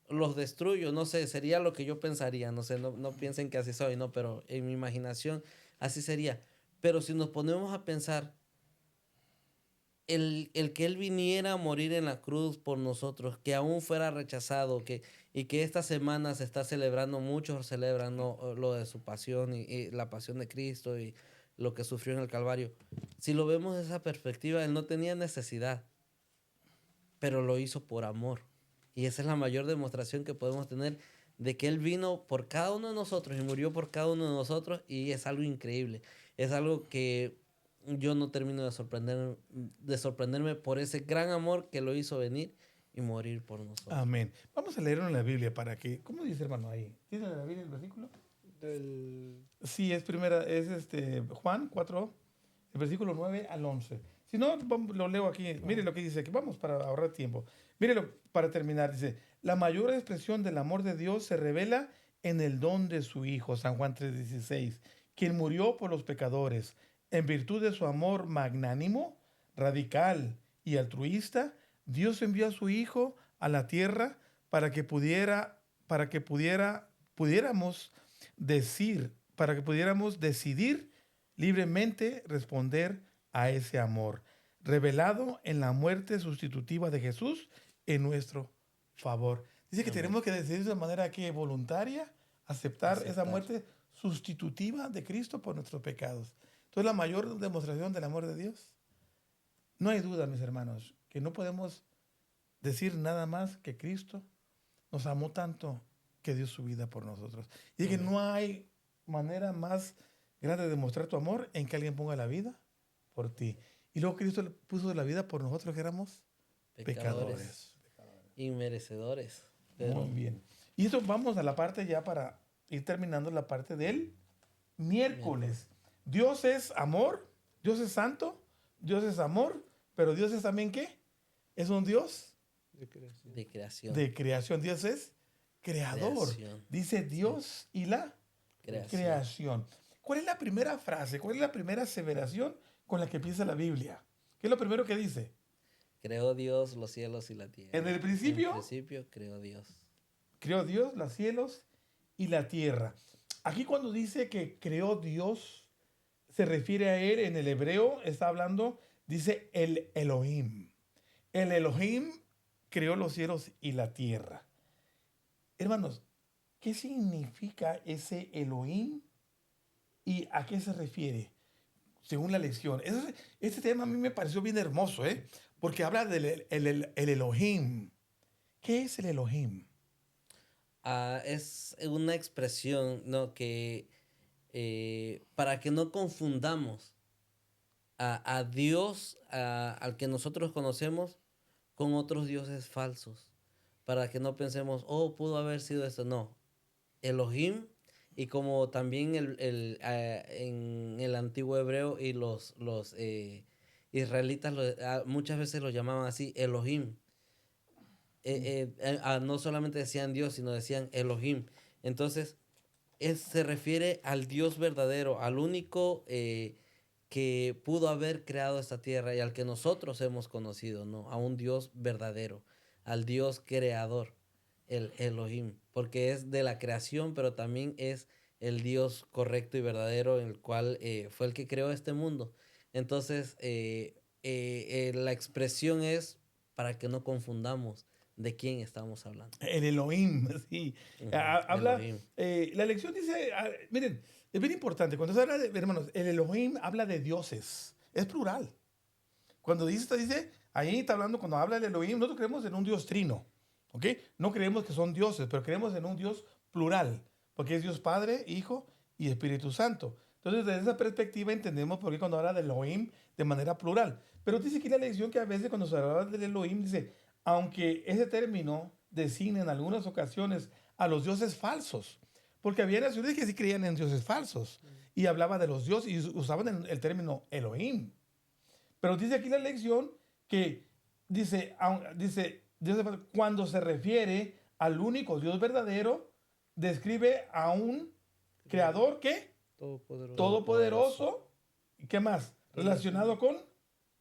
Los destruyo, no sé, sería lo que yo pensaría, no sé, no piensen que así soy, no, pero en mi imaginación así sería. Pero si nos ponemos a pensar, el que Él viniera a morir en la cruz por nosotros, que aún fuera rechazado, y que esta semana se está celebrando, muchos celebran, ¿no?, lo de su pasión y la pasión de Cristo y lo que sufrió en el Calvario. Si lo vemos desde esa perspectiva, Él no tenía necesidad, pero lo hizo por amor. Y esa es la mayor demostración que podemos tener de que Él vino por cada uno de nosotros y murió por cada uno de nosotros, y es algo increíble. Es algo que yo no termino de sorprenderme por ese gran amor que lo hizo venir y morir por nosotros. Amén. Vamos a leerlo en la Biblia para que, ¿cómo dice, hermano, ahí? ¿Tiene la Biblia el versículo? Sí, es Juan 4, el versículo 9 al 11. Si no, lo leo aquí. Mire lo que dice aquí. Vamos para ahorrar tiempo. Mírelo para terminar. Dice, la mayor expresión del amor de Dios se revela en el don de su Hijo, San Juan 3:16, quien murió por los pecadores. En virtud de su amor magnánimo, radical y altruista, Dios envió a su Hijo a la tierra para que pudiéramos decidir libremente responder a ese amor, revelado en la muerte sustitutiva de Jesús en nuestro favor. Dice que Amén. tenemos que decidir de manera que voluntaria aceptar esa muerte sustitutiva de Cristo por nuestros pecados. Entonces, la mayor demostración del amor de Dios No hay duda, mis hermanos, que no podemos decir nada más que Cristo nos amó tanto que dio su vida por nosotros. Y que Amén. no hay manera más grande de mostrar tu amor en que alguien ponga la vida por ti. Y luego Cristo puso la vida por nosotros que éramos Pecadores, pecadores. inmerecedores. Muy Pero bien. Y eso vamos a la parte ya para ir terminando la parte del miércoles. Dios es amor, Dios es santo, Dios es amor, pero Dios es también ¿qué? Es un Dios de creación. de creación. de creación. Dios es creador. Creación. Dice Dios y la Creación. creación. ¿Cuál es la primera frase? ¿Cuál es la primera aseveración con la que empieza la Biblia? ¿Qué es lo primero que dice? Creó Dios los cielos y la tierra. En el En principio el principio creó Dios. creó Dios los cielos y la tierra. Aquí cuando dice que creó Dios, se refiere a él en el hebreo, está hablando, dice el Elohim. El Elohim creó los cielos y la tierra. Hermanos, ¿qué significa ese Elohim y a qué se refiere? Según la lección. Este tema a mí me pareció bien hermoso, ¿eh? Porque habla del el Elohim. ¿Qué es el Elohim? Es una expresión, ¿no? Que para que no confundamos a Dios, al que nosotros conocemos, con otros dioses falsos. Para que no pensemos, oh, pudo haber sido esto. No. Elohim, y como también en el antiguo hebreo y los israelitas muchas veces lo llamaban así, Elohim. No solamente decían Dios, sino decían Elohim. Entonces, se refiere al Dios verdadero, al único que pudo haber creado esta tierra y al que nosotros hemos conocido, ¿no? A un Dios verdadero, al Dios creador, el Elohim, porque es de la creación, pero también es el Dios correcto y verdadero, el cual fue el que creó este mundo. Entonces, la expresión es para que no confundamos de quién estamos hablando. El Elohim, sí. Ujú, Habla, Elohim. la lección dice, miren, es bien importante, cuando se habla de, hermanos, el Elohim habla de dioses, es plural. Cuando dice, ahí está hablando, cuando habla del Elohim, nosotros creemos en un Dios trino, ¿ok? No creemos que son dioses, pero creemos en un Dios plural, porque es Dios Padre, Hijo y Espíritu Santo. Entonces, desde esa perspectiva entendemos por qué cuando habla del Elohim de manera plural. Pero dice aquí la lección que a veces cuando se habla del Elohim, dice, aunque ese término designa en algunas ocasiones a los dioses falsos, porque había naciones que sí creían en dioses falsos y hablaba de los dioses y usaban el término Elohim. Pero dice aquí la lección que dice, cuando se refiere al único Dios verdadero, describe a un creador que Todopoderoso. todopoderoso, ¿y qué más? Relacionado con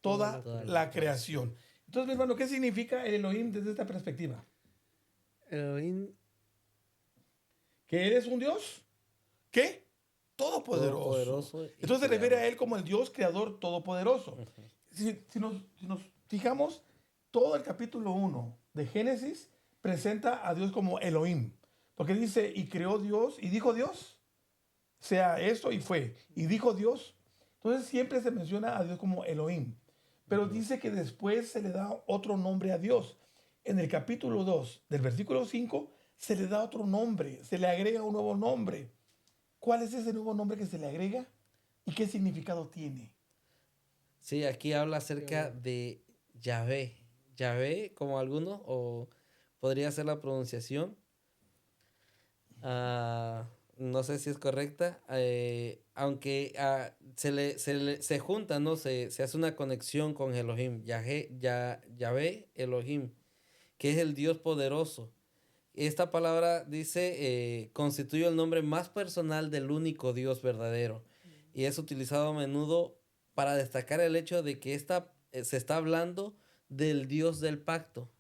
toda Toda la creación. Entonces, mi hermano, ¿qué significa el Elohim desde esta perspectiva? Elohim, Que él es un Dios, ¿qué? Todopoderoso. Todopoderoso y Entonces se refiere a creador. él como el Dios creador todopoderoso. Si nos fijamos, todo el capítulo 1 de Génesis presenta a Dios como Elohim. Porque dice, y creó Dios, y dijo Dios, sea esto, y fue. Y dijo Dios. Entonces siempre se menciona a Dios como Elohim. Pero dice que después se le da otro nombre a Dios. En el capítulo 2 del versículo 5 se le da otro nombre, se le agrega un nuevo nombre. ¿Cuál es ese nuevo nombre que se le agrega y qué significado tiene? Sí, aquí habla acerca de Yahvé. Yahvé, como algunos, o podría ser la pronunciación. No sé si es correcta. Aunque se junta, ¿no? Se hace una conexión con Elohim. Yahvé, Elohim, que es el Dios poderoso. Esta palabra dice, constituye el nombre más personal del único Dios verdadero. Y es utilizado a menudo para destacar el hecho de que se está hablando del Dios del pacto.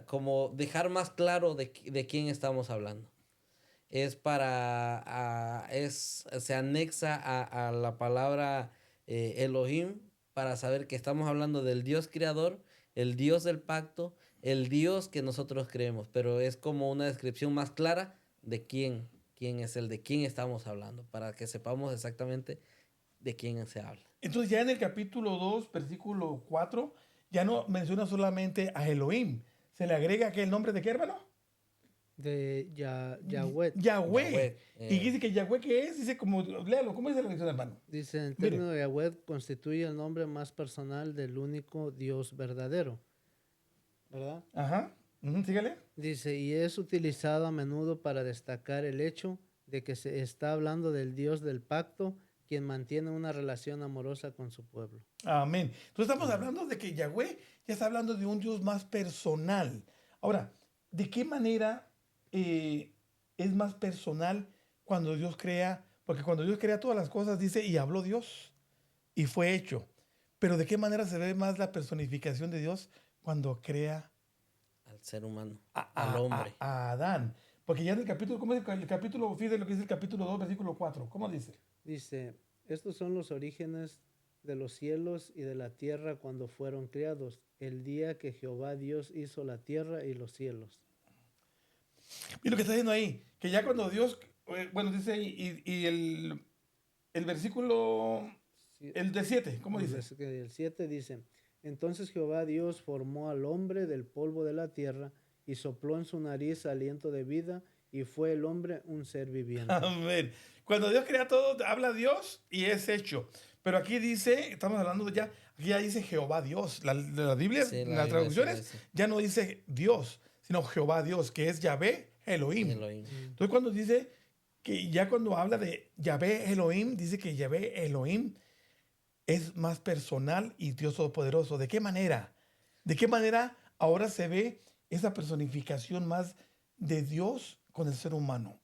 Como dejar más claro de quién estamos hablando. Se anexa a la palabra Elohim para saber que estamos hablando del Dios creador, el Dios del pacto, el Dios que nosotros creemos, pero es como una descripción más clara de quién es de quién estamos hablando, para que sepamos exactamente de quién se habla. Entonces ya en el capítulo 2, versículo 4, ya no menciona solamente a Elohim. Se le agrega que el nombre de qué, hermano? De Yahweh. Yahweh. Yahweh, Y dice que Yahweh, ¿qué es? Dice como, léalo, ¿cómo dice la lección, hermano? Dice, en Mire. términos de Yahweh, constituye el nombre más personal del único Dios verdadero. ¿Verdad? Ajá. Sígale. Dice, y es utilizado a menudo para destacar el hecho de que se está hablando del Dios del pacto, quien mantiene una relación amorosa con su pueblo. Amén. Entonces estamos hablando de que Yahweh ya está hablando de un Dios más personal. Ahora, ¿de qué manera es más personal cuando Dios crea? Porque cuando Dios crea todas las cosas, dice, y habló Dios, y fue hecho. Pero ¿de qué manera se ve más la personificación de Dios cuando crea Al ser humano, a, al a- hombre. a Adán? Porque ya en el capítulo, ¿cómo es el capítulo? Fíjate lo que dice el capítulo 2, versículo 4. ¿Cómo dice? Dice, estos son los orígenes de los cielos y de la tierra cuando fueron creados, el día que Jehová Dios hizo la tierra y los cielos. Y lo que está diciendo ahí, que ya cuando Dios, bueno, dice, y el versículo, Sí, el de 7, ¿cómo dice? el 7 dice, entonces Jehová Dios formó al hombre del polvo de la tierra y sopló en su nariz aliento de vida y fue el hombre un ser viviente. Amén. Cuando Dios crea todo, habla Dios y es hecho. Pero aquí dice, estamos hablando de ya, aquí ya dice Jehová Dios. La Biblia, Sí, la las Biblia sí lo traducciones, dice. ya no dice Dios, sino Jehová Dios, que es Yahvé Elohim. Elohim. Entonces cuando dice que ya cuando habla de Yahvé Elohim, dice que Yahvé Elohim es más personal y Dios todopoderoso. ¿De qué manera? ¿De qué manera ahora se ve esa personificación más de Dios con el ser humano?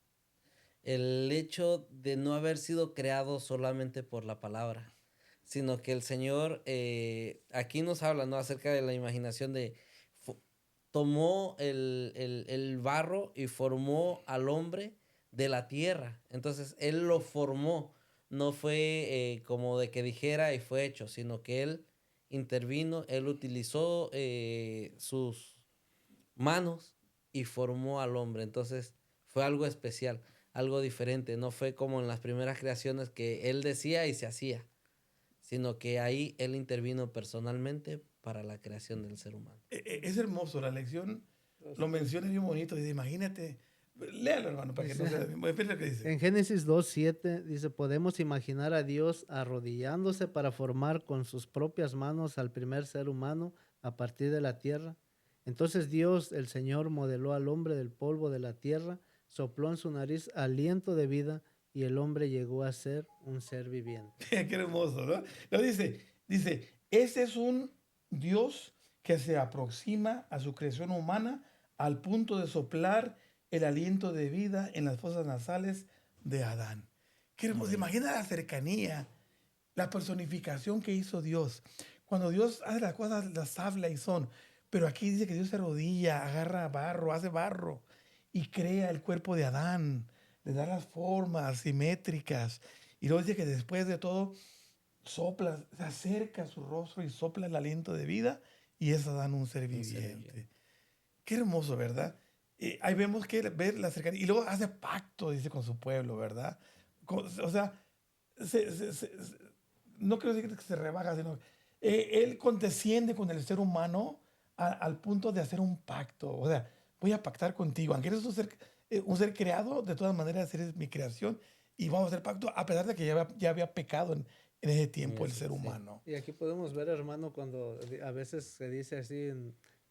El hecho de no haber sido creado solamente por la palabra, sino que el Señor aquí nos habla, ¿no? Acerca de la imaginación de tomó el barro y formó al hombre de la tierra. Entonces, Él lo formó. No fue como de que dijera y fue hecho, sino que Él intervino, Él utilizó sus manos y formó al hombre. Entonces, fue algo especial, algo diferente. No fue como en las primeras creaciones que Él decía y se hacía, sino que ahí Él intervino personalmente para la creación del ser humano. Es hermoso, la lección lo menciona bien bonito. Dice, imagínate, léalo, hermano, para que no sea mismo. Fíjate lo que dice. En Génesis 2:7 dice, podemos imaginar a Dios arrodillándose para formar con sus propias manos al primer ser humano a partir de la tierra. Entonces Dios, el Señor, modeló al hombre del polvo de la tierra, sopló en su nariz aliento de vida y el hombre llegó a ser un ser viviente. Qué hermoso, ¿no? Lo dice, ese es un Dios que se aproxima a su creación humana al punto de soplar el aliento de vida en las fosas nasales de Adán. Qué hermoso. Imagina la cercanía, la personificación que hizo Dios. Cuando Dios hace las cosas, las habla y son. Pero aquí dice que Dios se arrodilla, agarra barro, hace barro y crea el cuerpo de Adán, le da las formas simétricas. Y luego dice que después de todo, sopla, se acerca a su rostro y sopla el aliento de vida y es Adán un ser Un ser viviente. viviente. Qué hermoso, ¿verdad? Ahí vemos que ver la cercanía. Y luego hace pacto, dice, con su pueblo, ¿verdad? O sea, no quiero decir que se rebaja, sino él condesciende con el ser humano al punto de hacer un pacto. O sea, voy a pactar contigo. Aunque eres un ser creado, de todas maneras eres mi creación y vamos a hacer pacto a pesar de que ya había pecado en ese tiempo el ser Sí. humano. Y aquí podemos ver, hermano, cuando a veces se dice así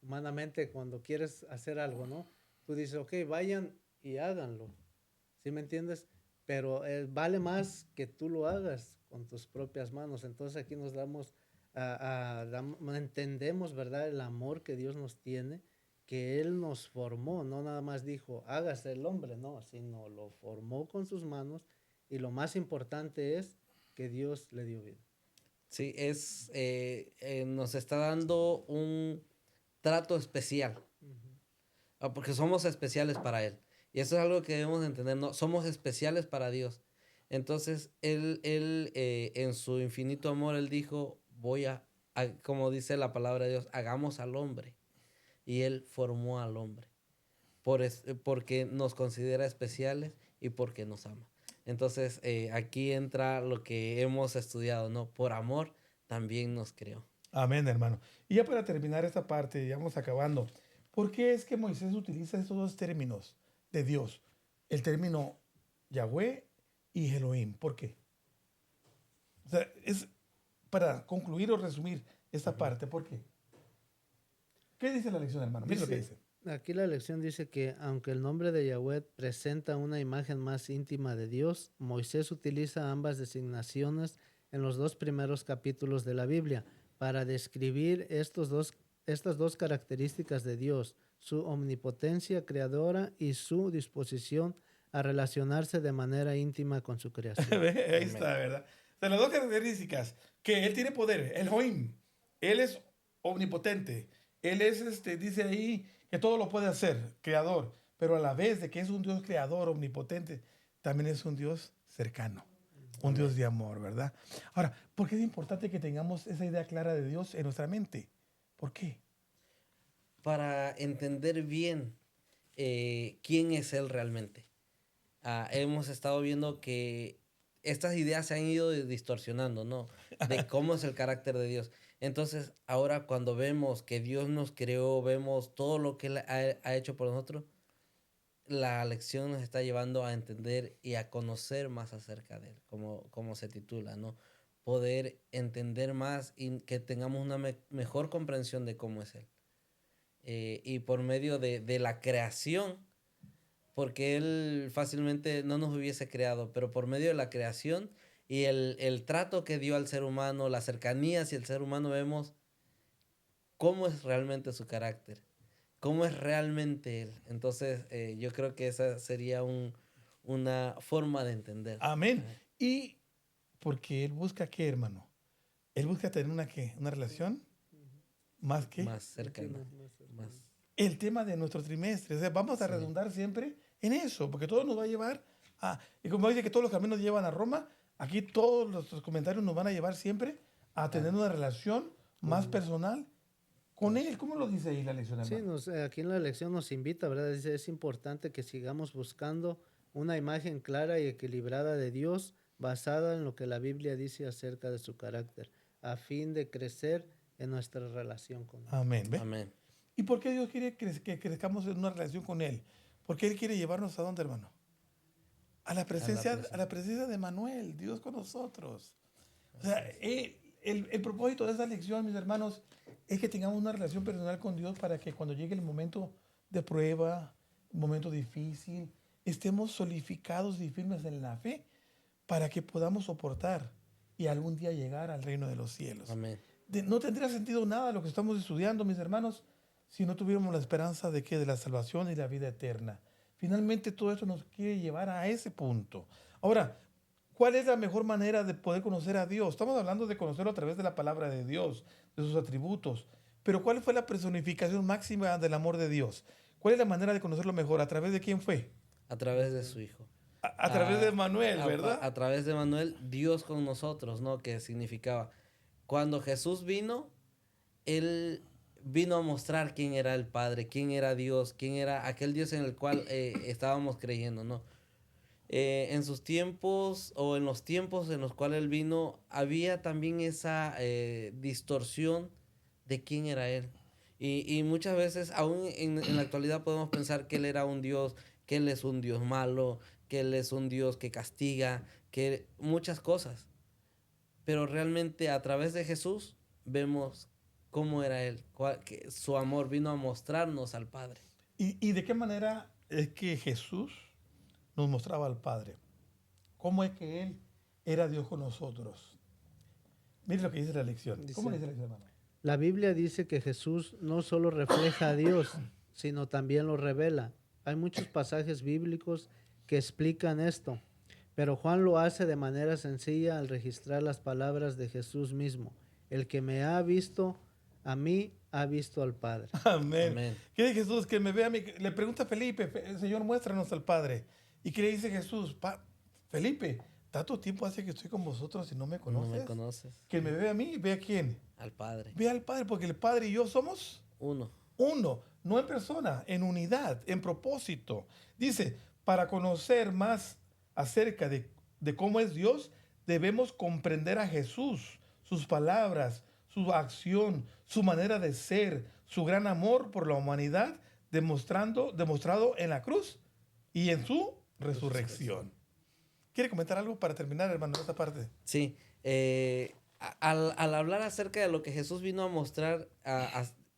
humanamente, cuando quieres hacer algo, ¿no? Tú dices, ok, vayan y háganlo. ¿Sí me entiendes? Pero vale más que tú lo hagas con tus propias manos. Entonces aquí nos entendemos, ¿verdad? El amor que Dios nos tiene, que Él nos formó, no nada más dijo, hágase el hombre, no, sino lo formó con sus manos y lo más importante es que Dios le dio vida. Sí, nos está dando un trato especial, porque somos especiales para Él. Y eso es algo que debemos entender, ¿no? Somos especiales para Dios. Entonces, Él en su infinito amor, Él dijo, como dice la palabra de Dios, hagamos al hombre. Y Él formó al hombre, porque nos considera especiales y porque nos ama. Entonces, aquí entra lo que hemos estudiado, ¿no? Por amor también nos creó. Amén, hermano. Y ya para terminar esta parte, ya vamos acabando. ¿Por qué es que Moisés utiliza estos dos términos de Dios? El término Yahweh y Elohim. ¿Por qué? O sea, es para concluir o resumir esta parte. ¿Por qué? ¿Qué dice la lección, hermano? Mira lo que dice. Aquí la lección dice que aunque el nombre de Yahweh presenta una imagen más íntima de Dios, Moisés utiliza ambas designaciones en los dos primeros capítulos de la Biblia para describir estas dos características de Dios, su omnipotencia creadora y su disposición a relacionarse de manera íntima con su creación. Ahí está, ¿verdad? O sea, las dos características, que él tiene poder, el Elohim, él es omnipotente, él es, dice ahí, que todo lo puede hacer, creador, pero a la vez de que es un Dios creador, omnipotente, también es un Dios cercano, un Dios de amor, ¿verdad? Ahora, ¿por qué es importante que tengamos esa idea clara de Dios en nuestra mente? ¿Por qué? Para entender bien quién es Él realmente. Hemos estado viendo que estas ideas se han ido distorsionando, ¿no? De cómo es el carácter de Dios. Entonces, ahora cuando vemos que Dios nos creó, vemos todo lo que Él ha hecho por nosotros, la lección nos está llevando a entender y a conocer más acerca de Él, como se titula, ¿no? Poder entender más y que tengamos una mejor comprensión de cómo es Él. Y por medio de la creación, porque Él fácilmente no nos hubiese creado, pero por medio de la creación y el trato que dio al ser humano, las cercanías y el ser humano, vemos cómo es realmente su carácter, cómo es realmente Él. Entonces, yo creo que esa sería una forma de entender. Amén. Y porque él busca qué, hermano? Él busca tener una relación más que Más cercana. Más. el tema de nuestro trimestre. O sea, vamos a redundar siempre en eso, porque todo nos va a llevar a, y como dice que todos los caminos llevan a Roma, aquí todos los comentarios nos van a llevar siempre a tener una relación más personal con Él. ¿Cómo lo dice ahí la lección, Sí, hermano? aquí en la lección nos invita, ¿verdad? Dice, es importante que sigamos buscando una imagen clara y equilibrada de Dios basada en lo que la Biblia dice acerca de su carácter, a fin de crecer en nuestra relación con Él. Amén. ¿Ve? Amén. ¿Y por qué Dios quiere que crezcamos en una relación con Él? Porque Él quiere llevarnos a dónde, hermano? A la presencia de Manuel, Dios con nosotros. O sea, el propósito de esta lección, mis hermanos, es que tengamos una relación personal con Dios para que cuando llegue el momento de prueba, un momento difícil, estemos solidificados y firmes en la fe para que podamos soportar y algún día llegar al reino de los cielos. Amén. No tendría sentido nada lo que estamos estudiando, mis hermanos, si no tuviéramos la esperanza de que de la salvación y la vida eterna. Finalmente todo esto nos quiere llevar a ese punto. Ahora, ¿cuál es la mejor manera de poder conocer a Dios? Estamos hablando de conocerlo a través de la palabra de Dios, de sus atributos. Pero ¿cuál fue la personificación máxima del amor de Dios? ¿Cuál es la manera de conocerlo mejor? ¿A través de quién fue? A través de su Hijo. A través de Manuel, ¿verdad? A través de Manuel, Dios con nosotros, ¿no? Que significaba, cuando Jesús vino, Él vino a mostrar quién era el Padre, quién era Dios, quién era aquel Dios en el cual estábamos creyendo, ¿no? En sus tiempos o en los tiempos en los cuales Él vino, había también esa distorsión de quién era Él. Y muchas veces, aún en la actualidad, podemos pensar que Él era un Dios, que Él es un Dios malo, que Él es un Dios que castiga, que muchas cosas. Pero realmente a través de Jesús vemos cómo era Él, que su amor vino a mostrarnos al Padre. ¿Y de qué manera es que Jesús nos mostraba al Padre? ¿Cómo es que Él era Dios con nosotros? Mire lo que dice la lección. ¿Cómo Dice, dice la lección, hermano? la Biblia dice que Jesús no solo refleja a Dios, sino también lo revela. Hay muchos pasajes bíblicos que explican esto, pero Juan lo hace de manera sencilla al registrar las palabras de Jesús mismo. El que me ha visto a mí, ha visto al Padre. Amén. Amén. ¿Qué dice Jesús? Que me vea a mí. Le pregunta a Felipe, Señor, muéstranos al Padre. ¿Y qué le dice Jesús? Felipe, ¿tanto tiempo hace que estoy con vosotros y no me conoces? No me conoces. Que me vea a mí, ve a quién. Al Padre. Ve al Padre, porque el Padre y yo somos Uno. uno, no en persona, en unidad, en propósito. Dice, para conocer más acerca de de cómo es Dios, debemos comprender a Jesús, sus palabras, su acción, su manera de ser, su gran amor por la humanidad, demostrado en la cruz y en su resurrección. ¿Quiere comentar algo para terminar, hermano, esta parte? Sí, al hablar acerca de lo que Jesús vino a mostrar,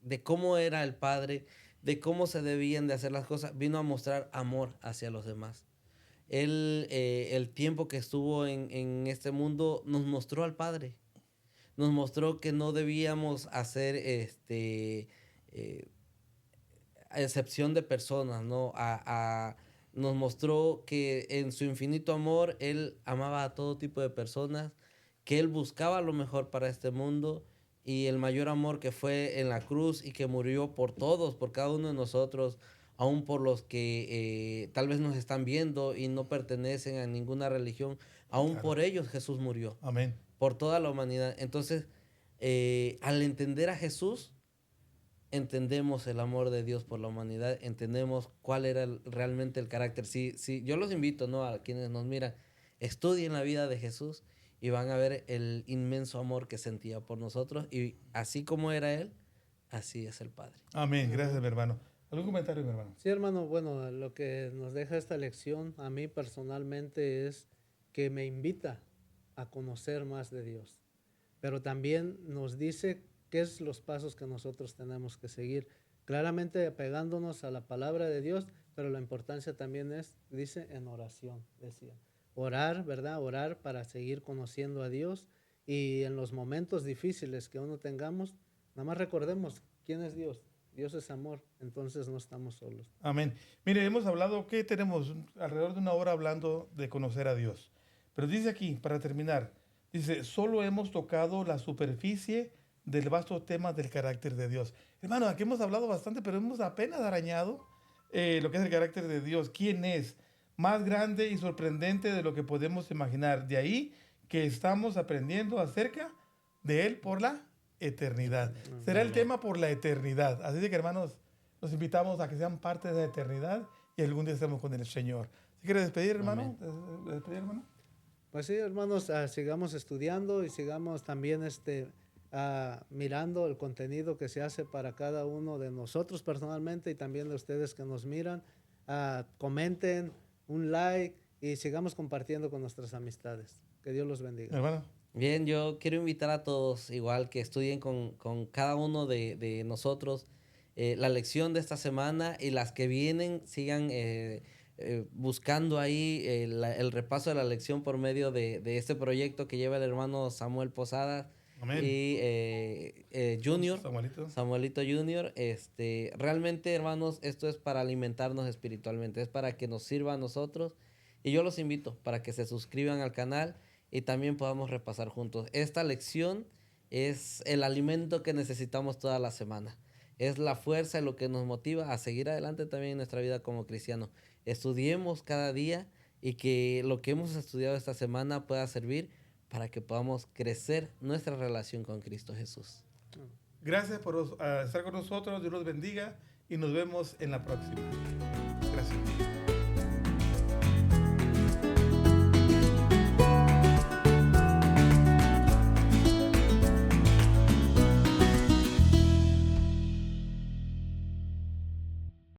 de cómo era el Padre, de cómo se debían de hacer las cosas, vino a mostrar amor hacia los demás. Él, el tiempo que estuvo en este mundo, nos mostró al Padre. Nos mostró que no debíamos hacer excepción de personas, ¿no? Nos mostró que en su infinito amor Él amaba a todo tipo de personas, que Él buscaba lo mejor para este mundo, y el mayor amor que fue en la cruz y que murió por todos, por cada uno de nosotros, aún por los que tal vez nos están viendo y no pertenecen a ninguna religión, aún Claro. por ellos Jesús murió, Amén. por toda la humanidad. Entonces, al entender a Jesús, entendemos el amor de Dios por la humanidad, entendemos cuál era realmente el carácter. Sí, yo los invito, ¿no?, a quienes nos miran, estudien la vida de Jesús y van a ver el inmenso amor que sentía por nosotros, y así como era Él, así es el Padre. Amén. Gracias, mi hermano. ¿Algún comentario, mi hermano? Sí, hermano, bueno, lo que nos deja esta lección a mí personalmente es que me invita a conocer más de Dios, pero también nos dice qué es los pasos que nosotros tenemos que seguir, claramente apegándonos a la palabra de Dios, pero la importancia también es, dice, en oración, decía. Orar, ¿verdad? Orar para seguir conociendo a Dios, y en los momentos difíciles que uno tengamos, nada más recordemos quién es Dios. Dios es amor, entonces no estamos solos. Amén. Mire, hemos hablado, ¿qué tenemos? Alrededor de una hora hablando de conocer a Dios. Pero dice aquí, para terminar, dice, solo hemos tocado la superficie del vasto tema del carácter de Dios. Hermano, aquí hemos hablado bastante, pero hemos apenas arañado lo que es el carácter de Dios. ¿Quién es? Más grande y sorprendente de lo que podemos imaginar. De ahí que estamos aprendiendo acerca de Él por la eternidad. Será el tema por la eternidad. Así que, hermanos, los invitamos a que sean parte de la eternidad y algún día estemos con el Señor. ¿Se quiere despedir, hermano? ¿Despedir, hermano? Pues sí, hermanos, sigamos estudiando y sigamos también mirando el contenido que se hace para cada uno de nosotros personalmente, y también de ustedes que nos miran. Comenten, un like, y sigamos compartiendo con nuestras amistades. Que Dios los bendiga. Hermano. Bien, yo quiero invitar a todos, igual, que estudien con cada uno de nosotros la lección de esta semana, y las que vienen sigan buscando ahí el repaso de la lección por medio de este proyecto que lleva el hermano Samuel Posadas. Amén. Y Junior, Samuelito Junior. Realmente, hermanos, esto es para alimentarnos espiritualmente, es para que nos sirva a nosotros, y yo los invito para que se suscriban al canal y también podamos repasar juntos. Esta lección es el alimento que necesitamos toda la semana. Es la fuerza y lo que nos motiva a seguir adelante también en nuestra vida como cristianos. Estudiemos cada día, y que lo que hemos estudiado esta semana pueda servir para que podamos crecer nuestra relación con Cristo Jesús. Gracias por estar con nosotros. Dios los bendiga y nos vemos en la próxima. Gracias.